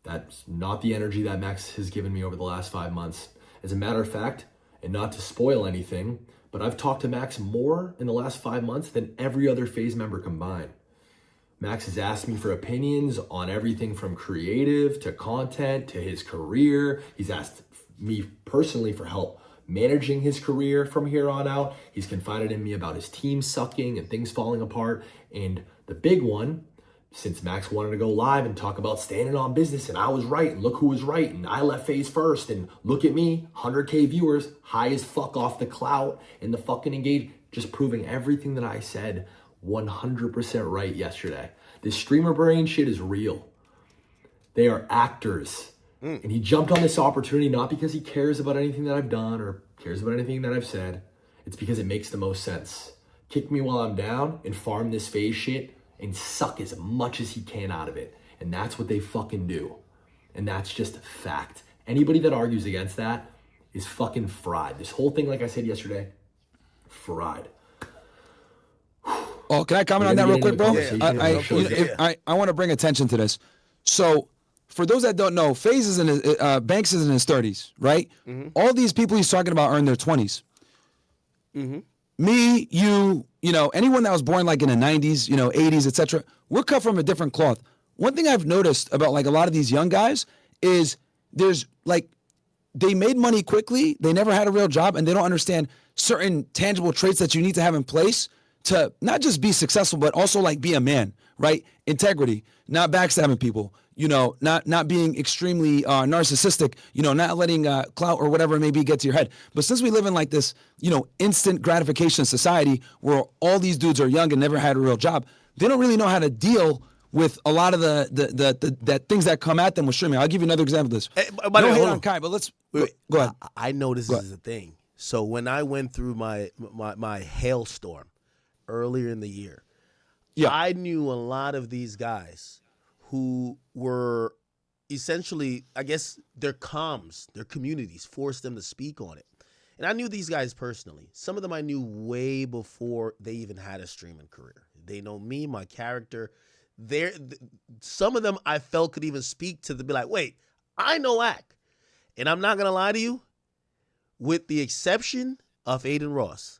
that's not the energy that Max has given me over the last 5 months. As a matter of fact, and not to spoil anything, but I've talked to Max more in the last 5 months than every other Faze member combined. Max has asked me for opinions on everything from creative to content to his career. He's asked me personally for help managing his career from here on out. He's confided in me about his team sucking and things falling apart. And the big one, since Max wanted to go live and talk about standing on business and I was right and look who was right and I left Faze first and look at me, 100K viewers, high as fuck off the clout and the fucking engage, just proving everything that I said 100% right yesterday. This streamer brain shit is real. They are actors. And he jumped on this opportunity not because he cares about anything that I've done or cares about anything that I've said. It's because it makes the most sense. Kick me while I'm down and farm this Faze shit and suck as much as he can out of it. And that's what they fucking do. And that's just a fact. Anybody that argues against that is fucking fried. This whole thing, like I said yesterday, fried. Oh, can I comment on that real quick, bro? Yeah. I want to bring attention to this. So, for those that don't know, Faze is Banks is in his 30s, right? Mm-hmm. All these people he's talking about are in their 20s. Mm-hmm. Me, you know, anyone that was born like in the 90s, you know, 80s, etc. We're cut from a different cloth. One thing I've noticed about like a lot of these young guys is there's like they made money quickly, they never had a real job, and they don't understand certain tangible traits that you need to have in place to not just be successful, but also like be a man, right? Integrity, not backstabbing people, you know, not being extremely narcissistic, you know, not letting clout or whatever it may be get to your head. But since we live in like this, you know, instant gratification society where all these dudes are young and never had a real job, they don't really know how to deal with a lot of the things that come at them with streaming. I'll give you another example of this. Hey, no hate on Kai, but let's go ahead. I know this is a thing. So when I went through my hailstorm earlier in the year, I knew a lot of these guys who were essentially, I guess, their comms, their communities forced them to speak on it. And I knew these guys personally. Some of them I knew way before they even had a streaming career. They know me, my character. Some of them I felt could even speak to be like, wait, I know Ak. And I'm not going to lie to you, with the exception of Aiden Ross,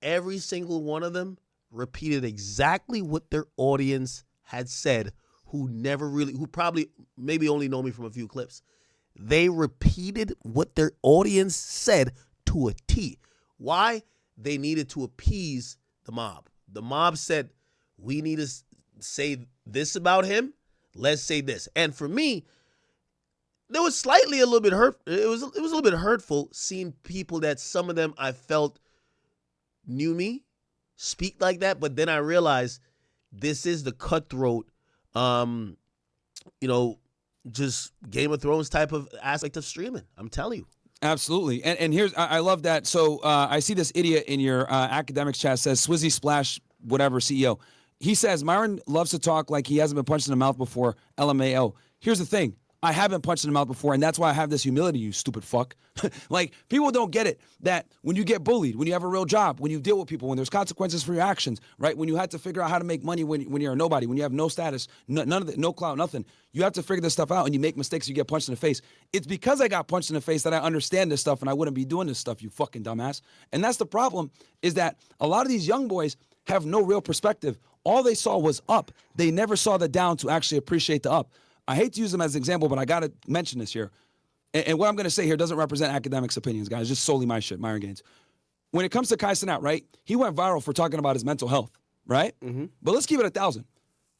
every single one of them repeated exactly what their audience had said, who probably maybe only know me from a few clips. They repeated what their audience said to a T. Why? They needed to appease the mob. The mob said, we need to say this about him. Let's say this. And for me, there was slightly a little bit hurt. It was a little bit hurtful seeing people that some of them I felt knew me speak like that. But then I realized this is the cutthroat, just Game of Thrones type of aspect of streaming. I'm telling you. Absolutely. And here's, I love that. So I see this idiot in your Akademiks chat says, Swizzy Splash, whatever, CEO. He says, Myron loves to talk like he hasn't been punched in the mouth before, LMAO. Here's the thing. I have been punched in the mouth before, and that's why I have this humility, you stupid fuck. Like, people don't get it, that when you get bullied, when you have a real job, when you deal with people, when there's consequences for your actions, right? When you have to figure out how to make money when you're a nobody, when you have no status, none of it, no clout, nothing. You have to figure this stuff out, and you make mistakes, you get punched in the face. It's because I got punched in the face that I understand this stuff, and I wouldn't be doing this stuff, you fucking dumbass. And that's the problem, is that a lot of these young boys have no real perspective. all they saw was up. They never saw the down to actually appreciate the up. I hate to use them as an example, but I got to mention this here. And what I'm going to say here doesn't represent Akademiks' opinions, guys. Just solely my shit, Myron Gaines. When it comes to Kai Cenat, right? He went viral for talking about his mental health, right? Mm-hmm. But let's keep it 1,000.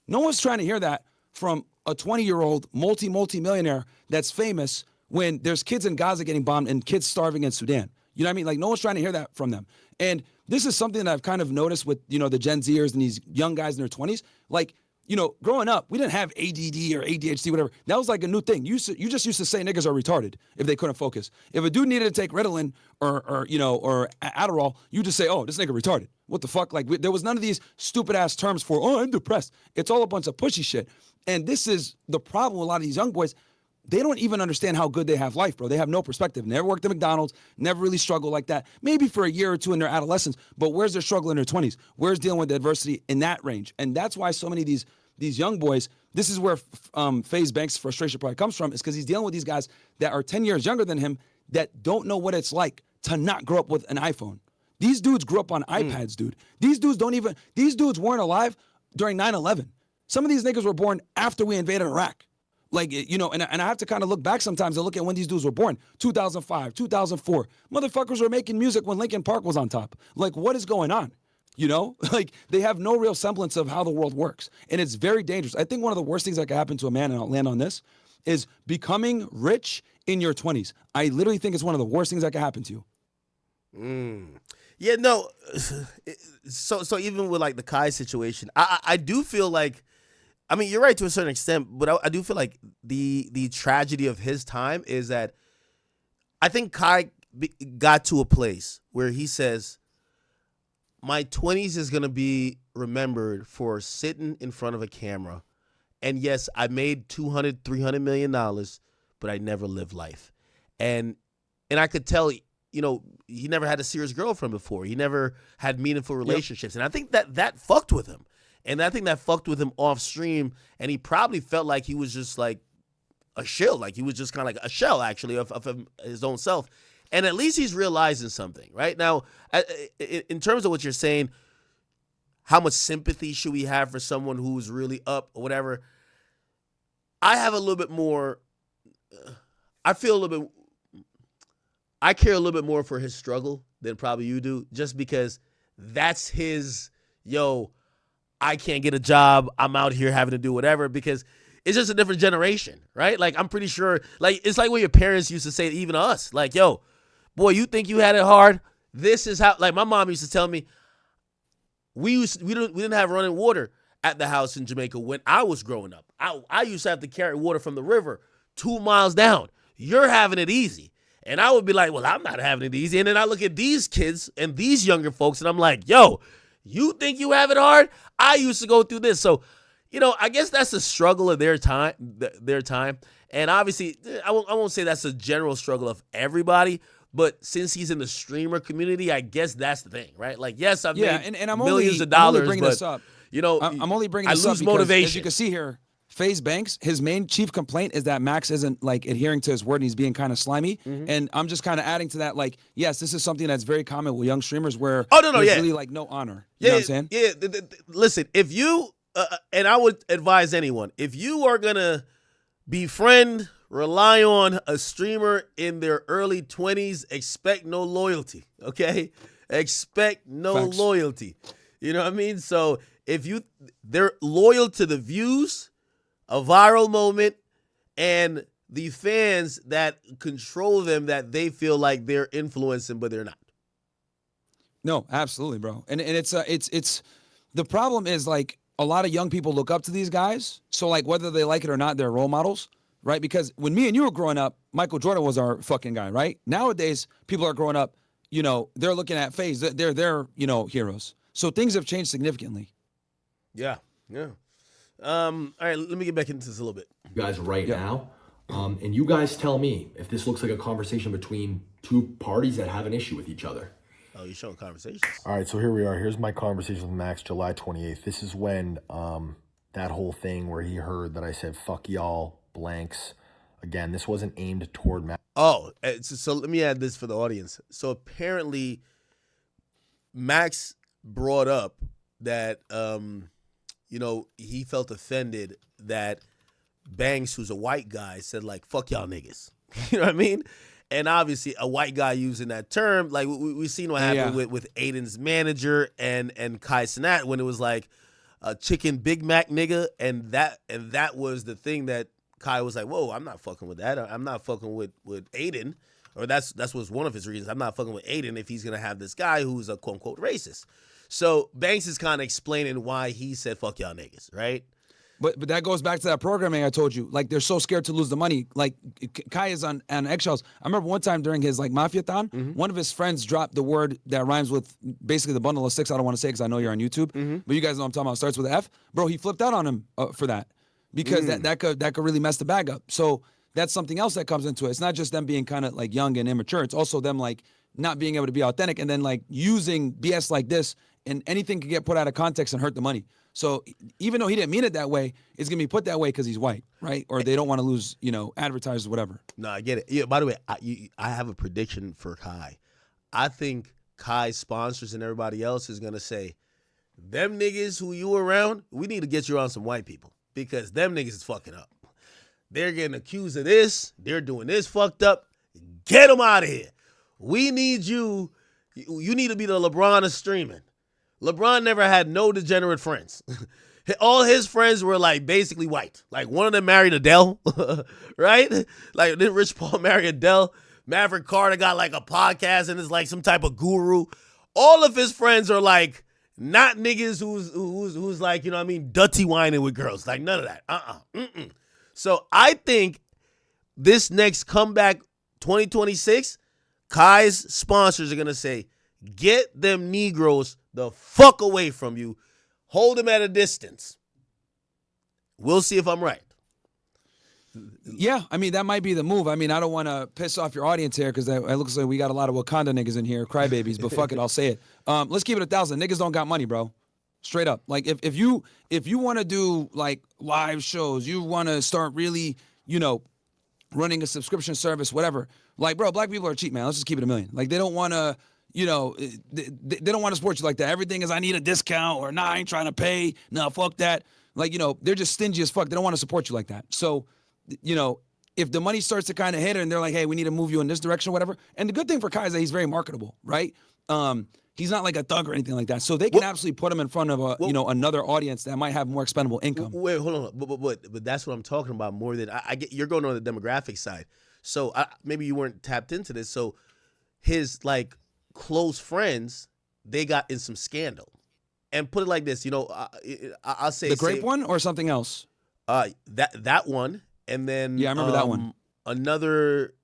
No one's trying to hear that from a 20-year-old multi-millionaire that's famous when there's kids in Gaza getting bombed and kids starving in Sudan. You know what I mean? Like, no one's trying to hear that from them. And this is something that I've kind of noticed with, the Gen Zers and these young guys in their 20s. Like, growing up, we didn't have ADD or ADHD, whatever. That was like a new thing. You just used to say niggas are retarded if they couldn't focus. If a dude needed to take Ritalin or Adderall, you just say, oh, this nigga retarded. What the fuck? Like, there was none of these stupid-ass terms for, oh, I'm depressed. It's all a bunch of pushy shit. And this is the problem with a lot of these young boys. They don't even understand how good they have life, bro. They have no perspective. Never worked at McDonald's, never really struggled like that. Maybe for a year or two in their adolescence, but where's their struggle in their 20s? Where's dealing with the adversity in that range? And that's why so many of these young boys, this is where Faze Banks' frustration probably comes from, is because he's dealing with these guys that are 10 years younger than him that don't know what it's like to not grow up with an iPhone. These dudes grew up on iPads, dude. These dudes weren't alive during 9/11. Some of these niggas were born after we invaded Iraq. Like, and I have to kind of look back sometimes and look at when these dudes were born. 2005, 2004. Motherfuckers were making music when Linkin Park was on top. Like, what is going on? Like, they have no real semblance of how the world works. And it's very dangerous. I think one of the worst things that can happen to a man, and I'll land on this, is becoming rich in your 20s. I literally think it's one of the worst things that can happen to you. Yeah, no. So even with, like, the Kai situation, I do feel like, I mean, you're right to a certain extent, but I do feel like the tragedy of his time is that I think Kai got to a place where he says, my 20s is going to be remembered for sitting in front of a camera. And yes, I made $200, $300 million, but I never lived life. And I could tell, he never had a serious girlfriend before. He never had meaningful relationships. Yep. And I think that fucked with him. And I think that fucked with him off stream. And he probably felt like he was just like a shill. Like he was just kind of like a shell, actually, of his own self. And at least he's realizing something, right? Now, in terms of what you're saying, how much sympathy should we have for someone who's really up or whatever? I have a little bit more, I care a little bit more for his struggle than probably you do, just because that's his, I can't get a job, I'm out here having to do whatever, because it's just a different generation, right? Like, I'm pretty sure, like, it's like what your parents used to say, even to us, like, yo, boy, you think you had it hard? This is how, like, my mom used to tell me, we didn't have running water at the house in Jamaica when I was growing up. I used to have to carry water from the river 2 miles down. You're having it easy. And I would be like, well, I'm not having it easy. And then I look at these kids and these younger folks, and I'm like, yo, you think you have it hard? I used to go through this. So, I guess that's the struggle of their time. And obviously, I won't say that's a general struggle of everybody, but since he's in the streamer community, I guess that's the thing, right? Like, yes, I've made and I'm millions of dollars, I'm only bringing but this up. I'm only bringing this up lose because, motivation. as you can see here, Faze Banks, his main chief complaint is that Max isn't like adhering to his word and he's being kind of slimy. Mm-hmm. And I'm just kind of adding to that, like, yes, this is something that's very common with young streamers where there's really like no honor. You know what I'm saying? Yeah. Listen, if you, and I would advise anyone, if you are going to befriend, rely on a streamer in their early 20s, expect no loyalty, okay? Expect no Facts. loyalty. You know what I mean? So if they're loyal to the views, a viral moment, and the fans that control them that they feel like they're influencing, but they're not. No, absolutely, bro. And it's the problem is, like, a lot of young people look up to these guys. So, like, whether they like it or not, they're role models, right? Because when me and you were growing up, Michael Jordan was our fucking guy, right? Nowadays, people are growing up, they're looking at Faze. They're heroes. So things have changed significantly. Yeah. All right, let me get back into this a little bit. You guys right now, and you guys tell me if this looks like a conversation between two parties that have an issue with each other. Oh, you're showing conversations. All right, so here we are. Here's my conversation with Max, July 28th. This is when that whole thing where he heard that I said, fuck y'all, blanks. Again, this wasn't aimed toward Max. Oh, so let me add this for the audience. So apparently, Max brought up that he felt offended that Banks, who's a white guy, said like "fuck y'all niggas." You know what I mean? And obviously, a white guy using that term, like we've seen what happened with Aiden's manager and Kai Cenat when it was like a chicken Big Mac nigga, and that was the thing that Kai was like, "Whoa, I'm not fucking with that. I'm not fucking with Aiden." Or that was one of his reasons. I'm not fucking with Aiden if he's gonna have this guy who's a quote unquote racist. So Banks is kind of explaining why he said "fuck y'all niggas," right? But that goes back to that programming I told you. Like, they're so scared to lose the money. Like, Kai is on eggshells. I remember one time during his, like, Mafia-thon, one of his friends dropped the word that rhymes with basically the bundle of six. I don't want to say because I know you're on YouTube. But you guys know what I'm talking about. It starts with an F. Bro, he flipped out on him for that. Because that could really mess the bag up. So that's something else that comes into it. It's not just them being kind of, like, young and immature. It's also them, like, not being able to be authentic and then, like, using BS like this, and anything can get put out of context and hurt the money. So even though he didn't mean it that way, it's going to be put that way because he's white, right? Or they don't want to lose, advertisers, whatever. No, I get it. Yeah, by the way, I have a prediction for Kai. I think Kai's sponsors and everybody else is going to say, them niggas who you around, we need to get you around some white people because them niggas is fucking up. They're getting accused of this. They're doing this fucked up. Get them out of here. We need you. You need to be the LeBron of streaming. LeBron never had no degenerate friends. All his friends were like basically white. Like one of them married Adele, right? Like didn't Rich Paul marry Adele? Maverick Carter got like a podcast and is like some type of guru. All of his friends are like not niggas who's like, you know what I mean, dutty whining with girls. Like none of that. So I think this next comeback 2026, Kai's sponsors are gonna say, get them Negroes the fuck away from you. Hold them at a distance. We'll see if I'm right. Yeah, I mean, that might be the move. I mean, I don't want to piss off your audience here because it looks like we got a lot of Wakanda niggas in here, crybabies, but fuck it, I'll say it. Let's keep it 1,000. Niggas don't got money, bro. Straight up. Like, if you want to do, like, live shows, you want to start really, running a subscription service, whatever. Like, bro, black people are cheap, man. Let's just keep it $1 million. Like, they don't want to... they don't want to support you like that. Everything is, I need a discount, or I ain't trying to pay. No, fuck that. Like, they're just stingy as fuck. They don't want to support you like that. So, if the money starts to kind of hit and they're like, hey, we need to move you in this direction or whatever. And the good thing for Kai is that he's very marketable, right? He's not like a thug or anything like that. So they can absolutely put him in front of another audience that might have more expendable income. Wait, hold on. But that's what I'm talking about more than I get. You're going on the demographic side. So maybe you weren't tapped into this. So his like close friends, they got in some scandal. And put it like this, I'll say the grape one or something else. That one, and then I remember that one.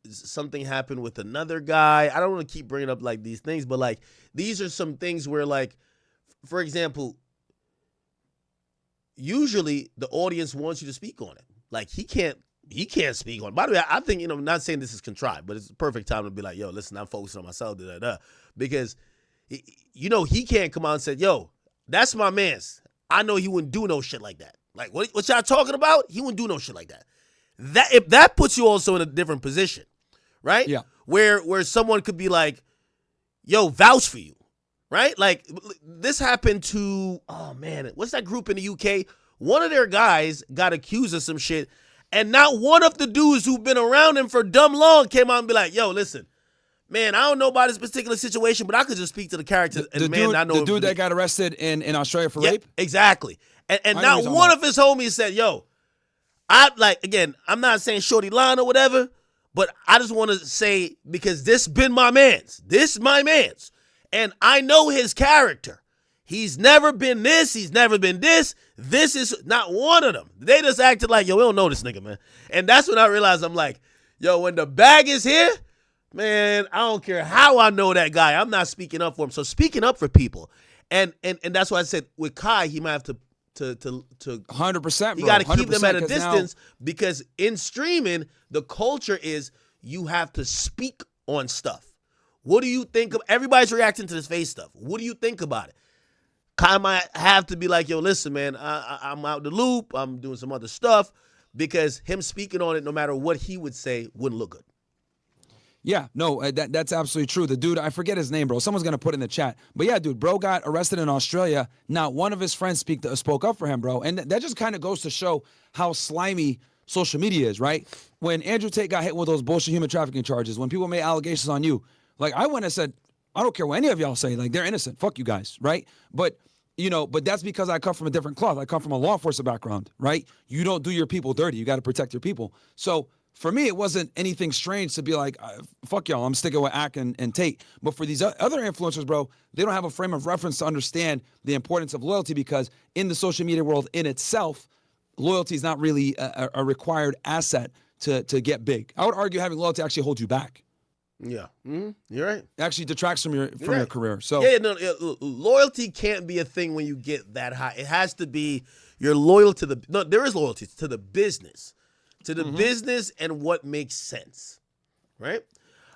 Something happened with another guy. I don't want to keep bringing up like these things, but like these are some things where, like, for example, usually the audience wants you to speak on it. Like he can't speak on it. By the way, I think, I'm not saying this is contrived, but it's the perfect time to be like, yo, listen, I'm focusing on myself, because he can't come out and say, yo, that's my man's. I know he wouldn't do no shit like that. Like what y'all talking about? He wouldn't do no shit like that. If that puts you also in a different position, right? Yeah. Where someone could be like, yo, vouch for you, right? Like this happened to, oh man, what's that group in the UK? One of their guys got accused of some shit, and not one of the dudes who've been around him for dumb long came out and be like, yo, listen, man, I don't know about this particular situation, but I could just speak to the character and man, dude, I know the dude that got arrested in Australia for rape. Exactly. And not one of his homies said, yo, I'm not saying shorty line or whatever, but I just want to say, because this been my man's. This my man's. And I know his character. He's never been this. He's never been this. This is not one of them. They just acted like, yo, we don't know this nigga, man. And that's when I realized, I'm like, yo, when the bag is here, man, I don't care how I know that guy. I'm not speaking up for him. So speaking up for people. And that's why I said with Kai, he might have to 100%. You got to keep them at a distance because in streaming, the culture is you have to speak on stuff. What do you think of? Everybody's reacting to this face stuff. What do you think about it? Kai might have to be like, yo, listen, man, I'm out the loop. I'm doing some other stuff, because him speaking on it, no matter what he would say, wouldn't look good. Yeah, no, that's absolutely true. The dude, I forget his name, bro. Someone's going to put in the chat. But yeah, dude, bro got arrested in Australia. Not one of his friends spoke up for him, bro. And that just kind of goes to show how slimy social media is, right? When Andrew Tate got hit with those bullshit human trafficking charges, when people made allegations on you, like I went and said, I don't care what any of y'all say. Like, they're innocent. Fuck you guys, right? But, but that's because I come from a different cloth. I come from a law enforcement background, right? You don't do your people dirty. You got to protect your people. So for me, it wasn't anything strange to be like, fuck y'all, I'm sticking with Ak and Tate. But for these other influencers, bro, they don't have a frame of reference to understand the importance of loyalty, because in the social media world in itself, loyalty is not really a required asset to get big. I would argue having loyalty actually holds you back. Yeah, you're right. It actually detracts from your career. So loyalty can't be a thing when you get that high. It has to be you're loyal to there is loyalty to the business. To the business and what makes sense, right?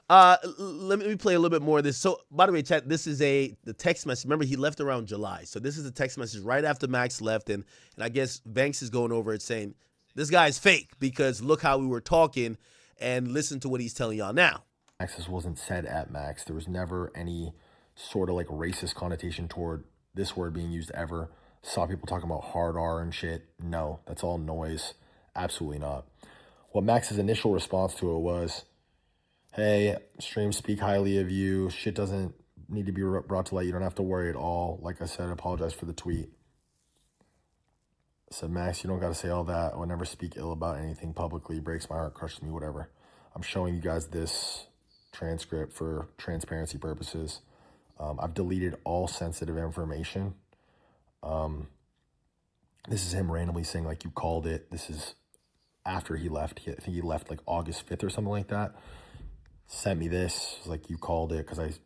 Let me play a little bit more of this. So, by the way, chat, this is the text message. Remember, he left around July. So this is the text message right after Max left, and I guess Banks is going over it saying, this guy's fake because look how we were talking and listen to what he's telling y'all now. This wasn't said at Max. There was never any sort of like racist connotation toward this word being used ever. Saw people talking about hard R and shit. No, that's all noise. Absolutely not. What Max's initial response to it was, hey, streams speak highly of you. Shit doesn't need to be brought to light. You don't have to worry at all. Like I said, I apologize for the tweet. I said, Max, you don't got to say all that. I would never speak ill about anything publicly. Breaks my heart, crushes me, whatever. I'm showing you guys this transcript for transparency purposes. I've deleted all sensitive information. This is him randomly saying, like, you called it. This is after he left. I think he left like August 5th or something like that. Sent me this, like, you called it, because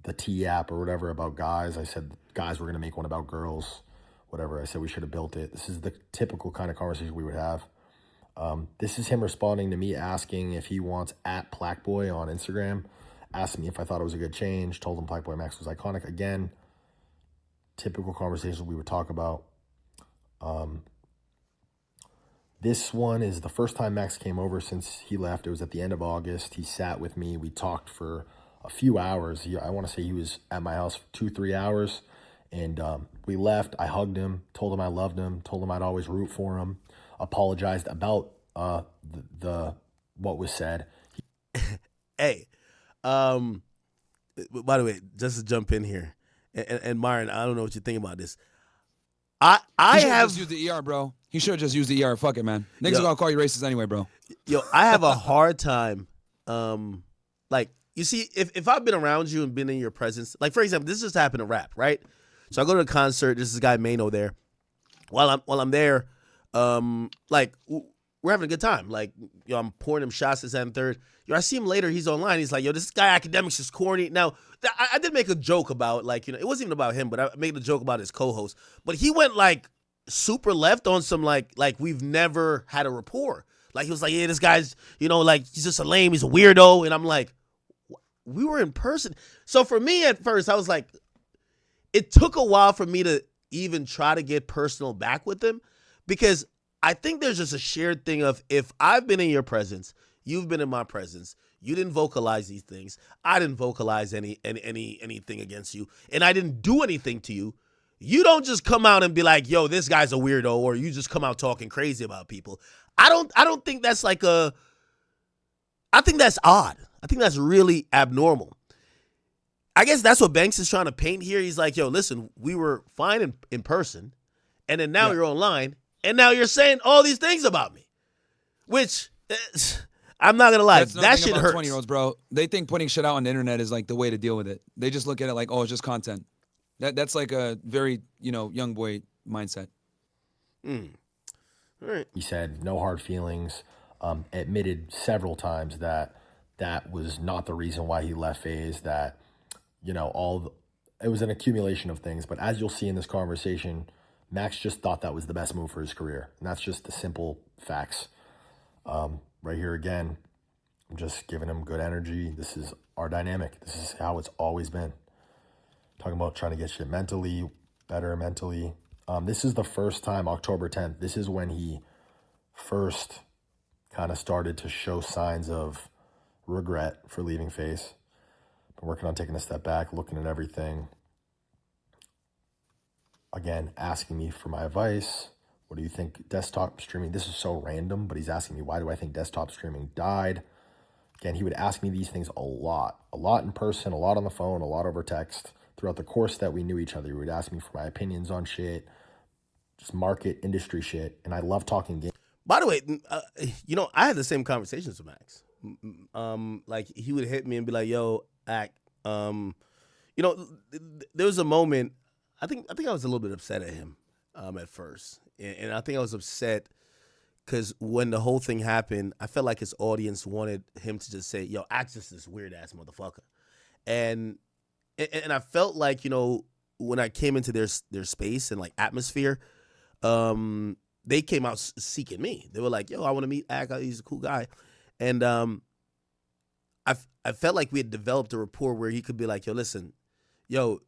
the T app or whatever about guys. I said guys were going to make one about girls, whatever. I said we should have built it. This is the typical kind of conversation we would have. This is him responding to me asking if he wants at Plaqueboy on Instagram. Asked me if I thought it was a good change. Told him Plaqueboymax was iconic. Again, typical conversations we would talk about. This one is the first time Max came over since he left. It was at the end of August. He sat with me. We talked for a few hours. I want to say he was at my house for 2-3 hours. And we left. I hugged him, told him I loved him, told him I'd always root for him, apologized about the what was said. Hey, by the way, just to jump in here, and Myron, I don't know what you think about this. I have just used the ER, bro. He should have just used the ER. Fuck it, man. Niggas are gonna call you racist anyway, bro. Yo, I have a hard time. Like, you see, if I've been around you and been in your presence, like, for example, this just happened to rap, right? So I go to a concert. This is guy Mano there. While I'm there, like, we're having a good time. Like, yo, I'm pouring him shots this and third. Yo, I see him later. He's online. He's like, yo, this guy Akademiks is corny. Now, I did make a joke about, like, it wasn't even about him, but I made a joke about his co-host. But he went, like, super left on some, like we've never had a rapport. Like, he was like, yeah, this guy's, like, he's just a lame. He's a weirdo. And I'm like, we were in person. So for me at first, I was like, it took a while for me to even try to get personal back with him, because I think there's just a shared thing of, if I've been in your presence, you've been in my presence, you didn't vocalize these things, I didn't vocalize anything against you, and I didn't do anything to you, you don't just come out and be like, yo, this guy's a weirdo, or you just come out talking crazy about people. I don't think that's I think that's odd. I think that's really abnormal. I guess that's what Banks is trying to paint here. He's like, yo, listen, we were fine in person, and then now you're online, and now you're saying all these things about me, which I'm not gonna lie, that shit hurts. 20-year-olds, bro, they think putting shit out on the internet is like the way to deal with it. They just look at it like, oh, it's just content. That's like a very young boy mindset. All right. He said no hard feelings. Admitted several times that was not the reason why he left Faze. That it was an accumulation of things. But as you'll see in this conversation, Max just thought that was the best move for his career, and that's just the simple facts. Right here again, I'm just giving him good energy. This is our dynamic. This is how it's always been. Talking about trying to get shit better mentally. This is the first time, October 10th, this is when he first kind of started to show signs of regret for leaving Faze. Been working on taking a step back, looking at everything. Again, asking me for my advice. What do you think desktop streaming? This is so random, but he's asking me, why do I think desktop streaming died? Again, he would ask me these things a lot in person, a lot on the phone, a lot over text. Throughout the course that we knew each other, he would ask me for my opinions on shit, just market, industry shit, and I love talking games. By the way, I had the same conversations with Max. Like he would hit me and be like, "Yo, Ak, there was a moment. I think I was a little bit upset at him at first, and I think I was upset because when the whole thing happened, I felt like his audience wanted him to just say, "Yo, Ak's just this weird ass motherfucker," and I felt like when I came into their space and like atmosphere, they came out seeking me. They were like, "Yo, I want to meet Ak. He's a cool guy," and I felt like we had developed a rapport where he could be like, "Yo, listen, yo."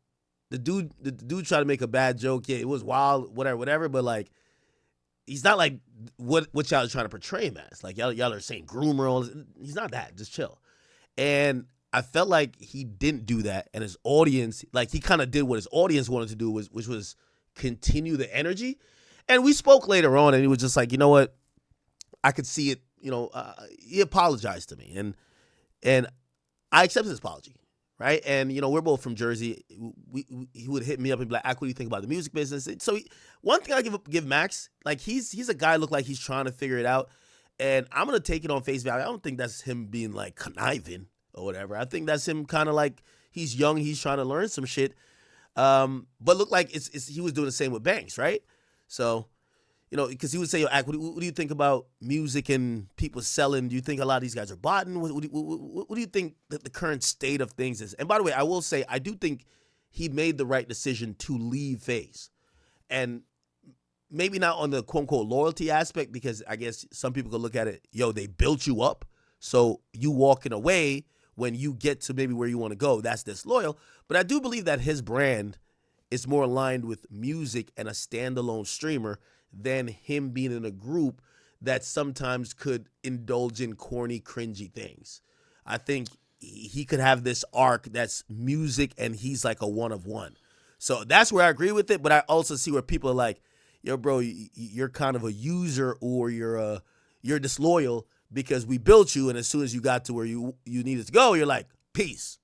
The dude tried to make a bad joke. Yeah, it was wild, whatever. But like, he's not like what y'all are trying to portray him as. Like y'all are saying groomer. All this. He's not that. Just chill. And I felt like he didn't do that, and his audience, like he kind of did what his audience wanted to do, which was continue the energy. And we spoke later on, and he was just like, you know what, I could see it. He apologized to me, and I accepted his apology. Right. And, we're both from Jersey. He would hit me up and be like, Ak, what do you think about the music business? So one thing I give Max, like he's a guy look like he's trying to figure it out. And I'm going to take it on face value. I don't think that's him being like conniving or whatever. I think that's him kind of like he's young. He's trying to learn some shit. But look like he was doing the same with Banks. Right. So, because he would say, yo, Ak, what do you think about music and people selling? Do you think a lot of these guys are botting? What do you think that the current state of things is? And by the way, I will say, I do think he made the right decision to leave Faze. And maybe not on the quote-unquote loyalty aspect, because I guess some people could look at it, yo, they built you up, so you walking away when you get to maybe where you want to go, that's disloyal. But I do believe that his brand is more aligned with music and a standalone streamer than him being in a group that sometimes could indulge in corny, cringy things. I think he could have this arc that's music and he's like a one of one. So that's where I agree with it, but I also see where people are like, yo, bro, you're kind of a user, or you're disloyal because we built you, and as soon as you got to where you needed to go, you're like, peace.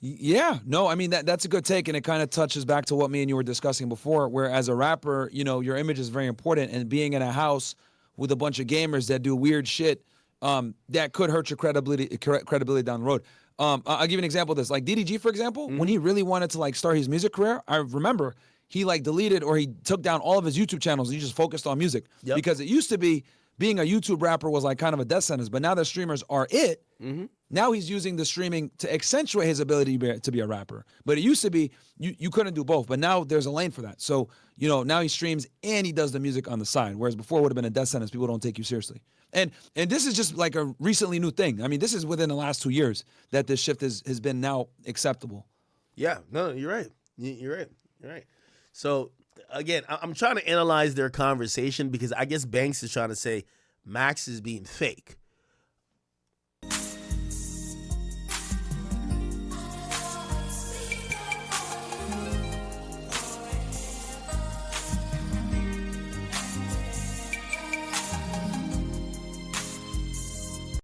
Yeah, no, I mean, that's a good take, and it kind of touches back to what me and you were discussing before, where as a rapper, your image is very important, and being in a house with a bunch of gamers that do weird shit, that could hurt your credibility down the road. I'll give you an example of this. Like DDG, for example, when he really wanted to like start his music career, I remember he like deleted or he took down all of his YouTube channels and he just focused on music. Yep. Because it used to be being a YouTube rapper was like kind of a death sentence, but now that streamers are it, now he's using the streaming to accentuate his ability to be a rapper. But it used to be you couldn't do both, but now there's a lane for that. So, now he streams and he does the music on the side, whereas before it would have been a death sentence. People don't take you seriously. And this is just like a recently new thing. I mean, this is within the last 2 years that this shift has been now acceptable. Yeah, no, you're right. You're right. So, again, I'm trying to analyze their conversation because I guess Banks is trying to say Max is being fake.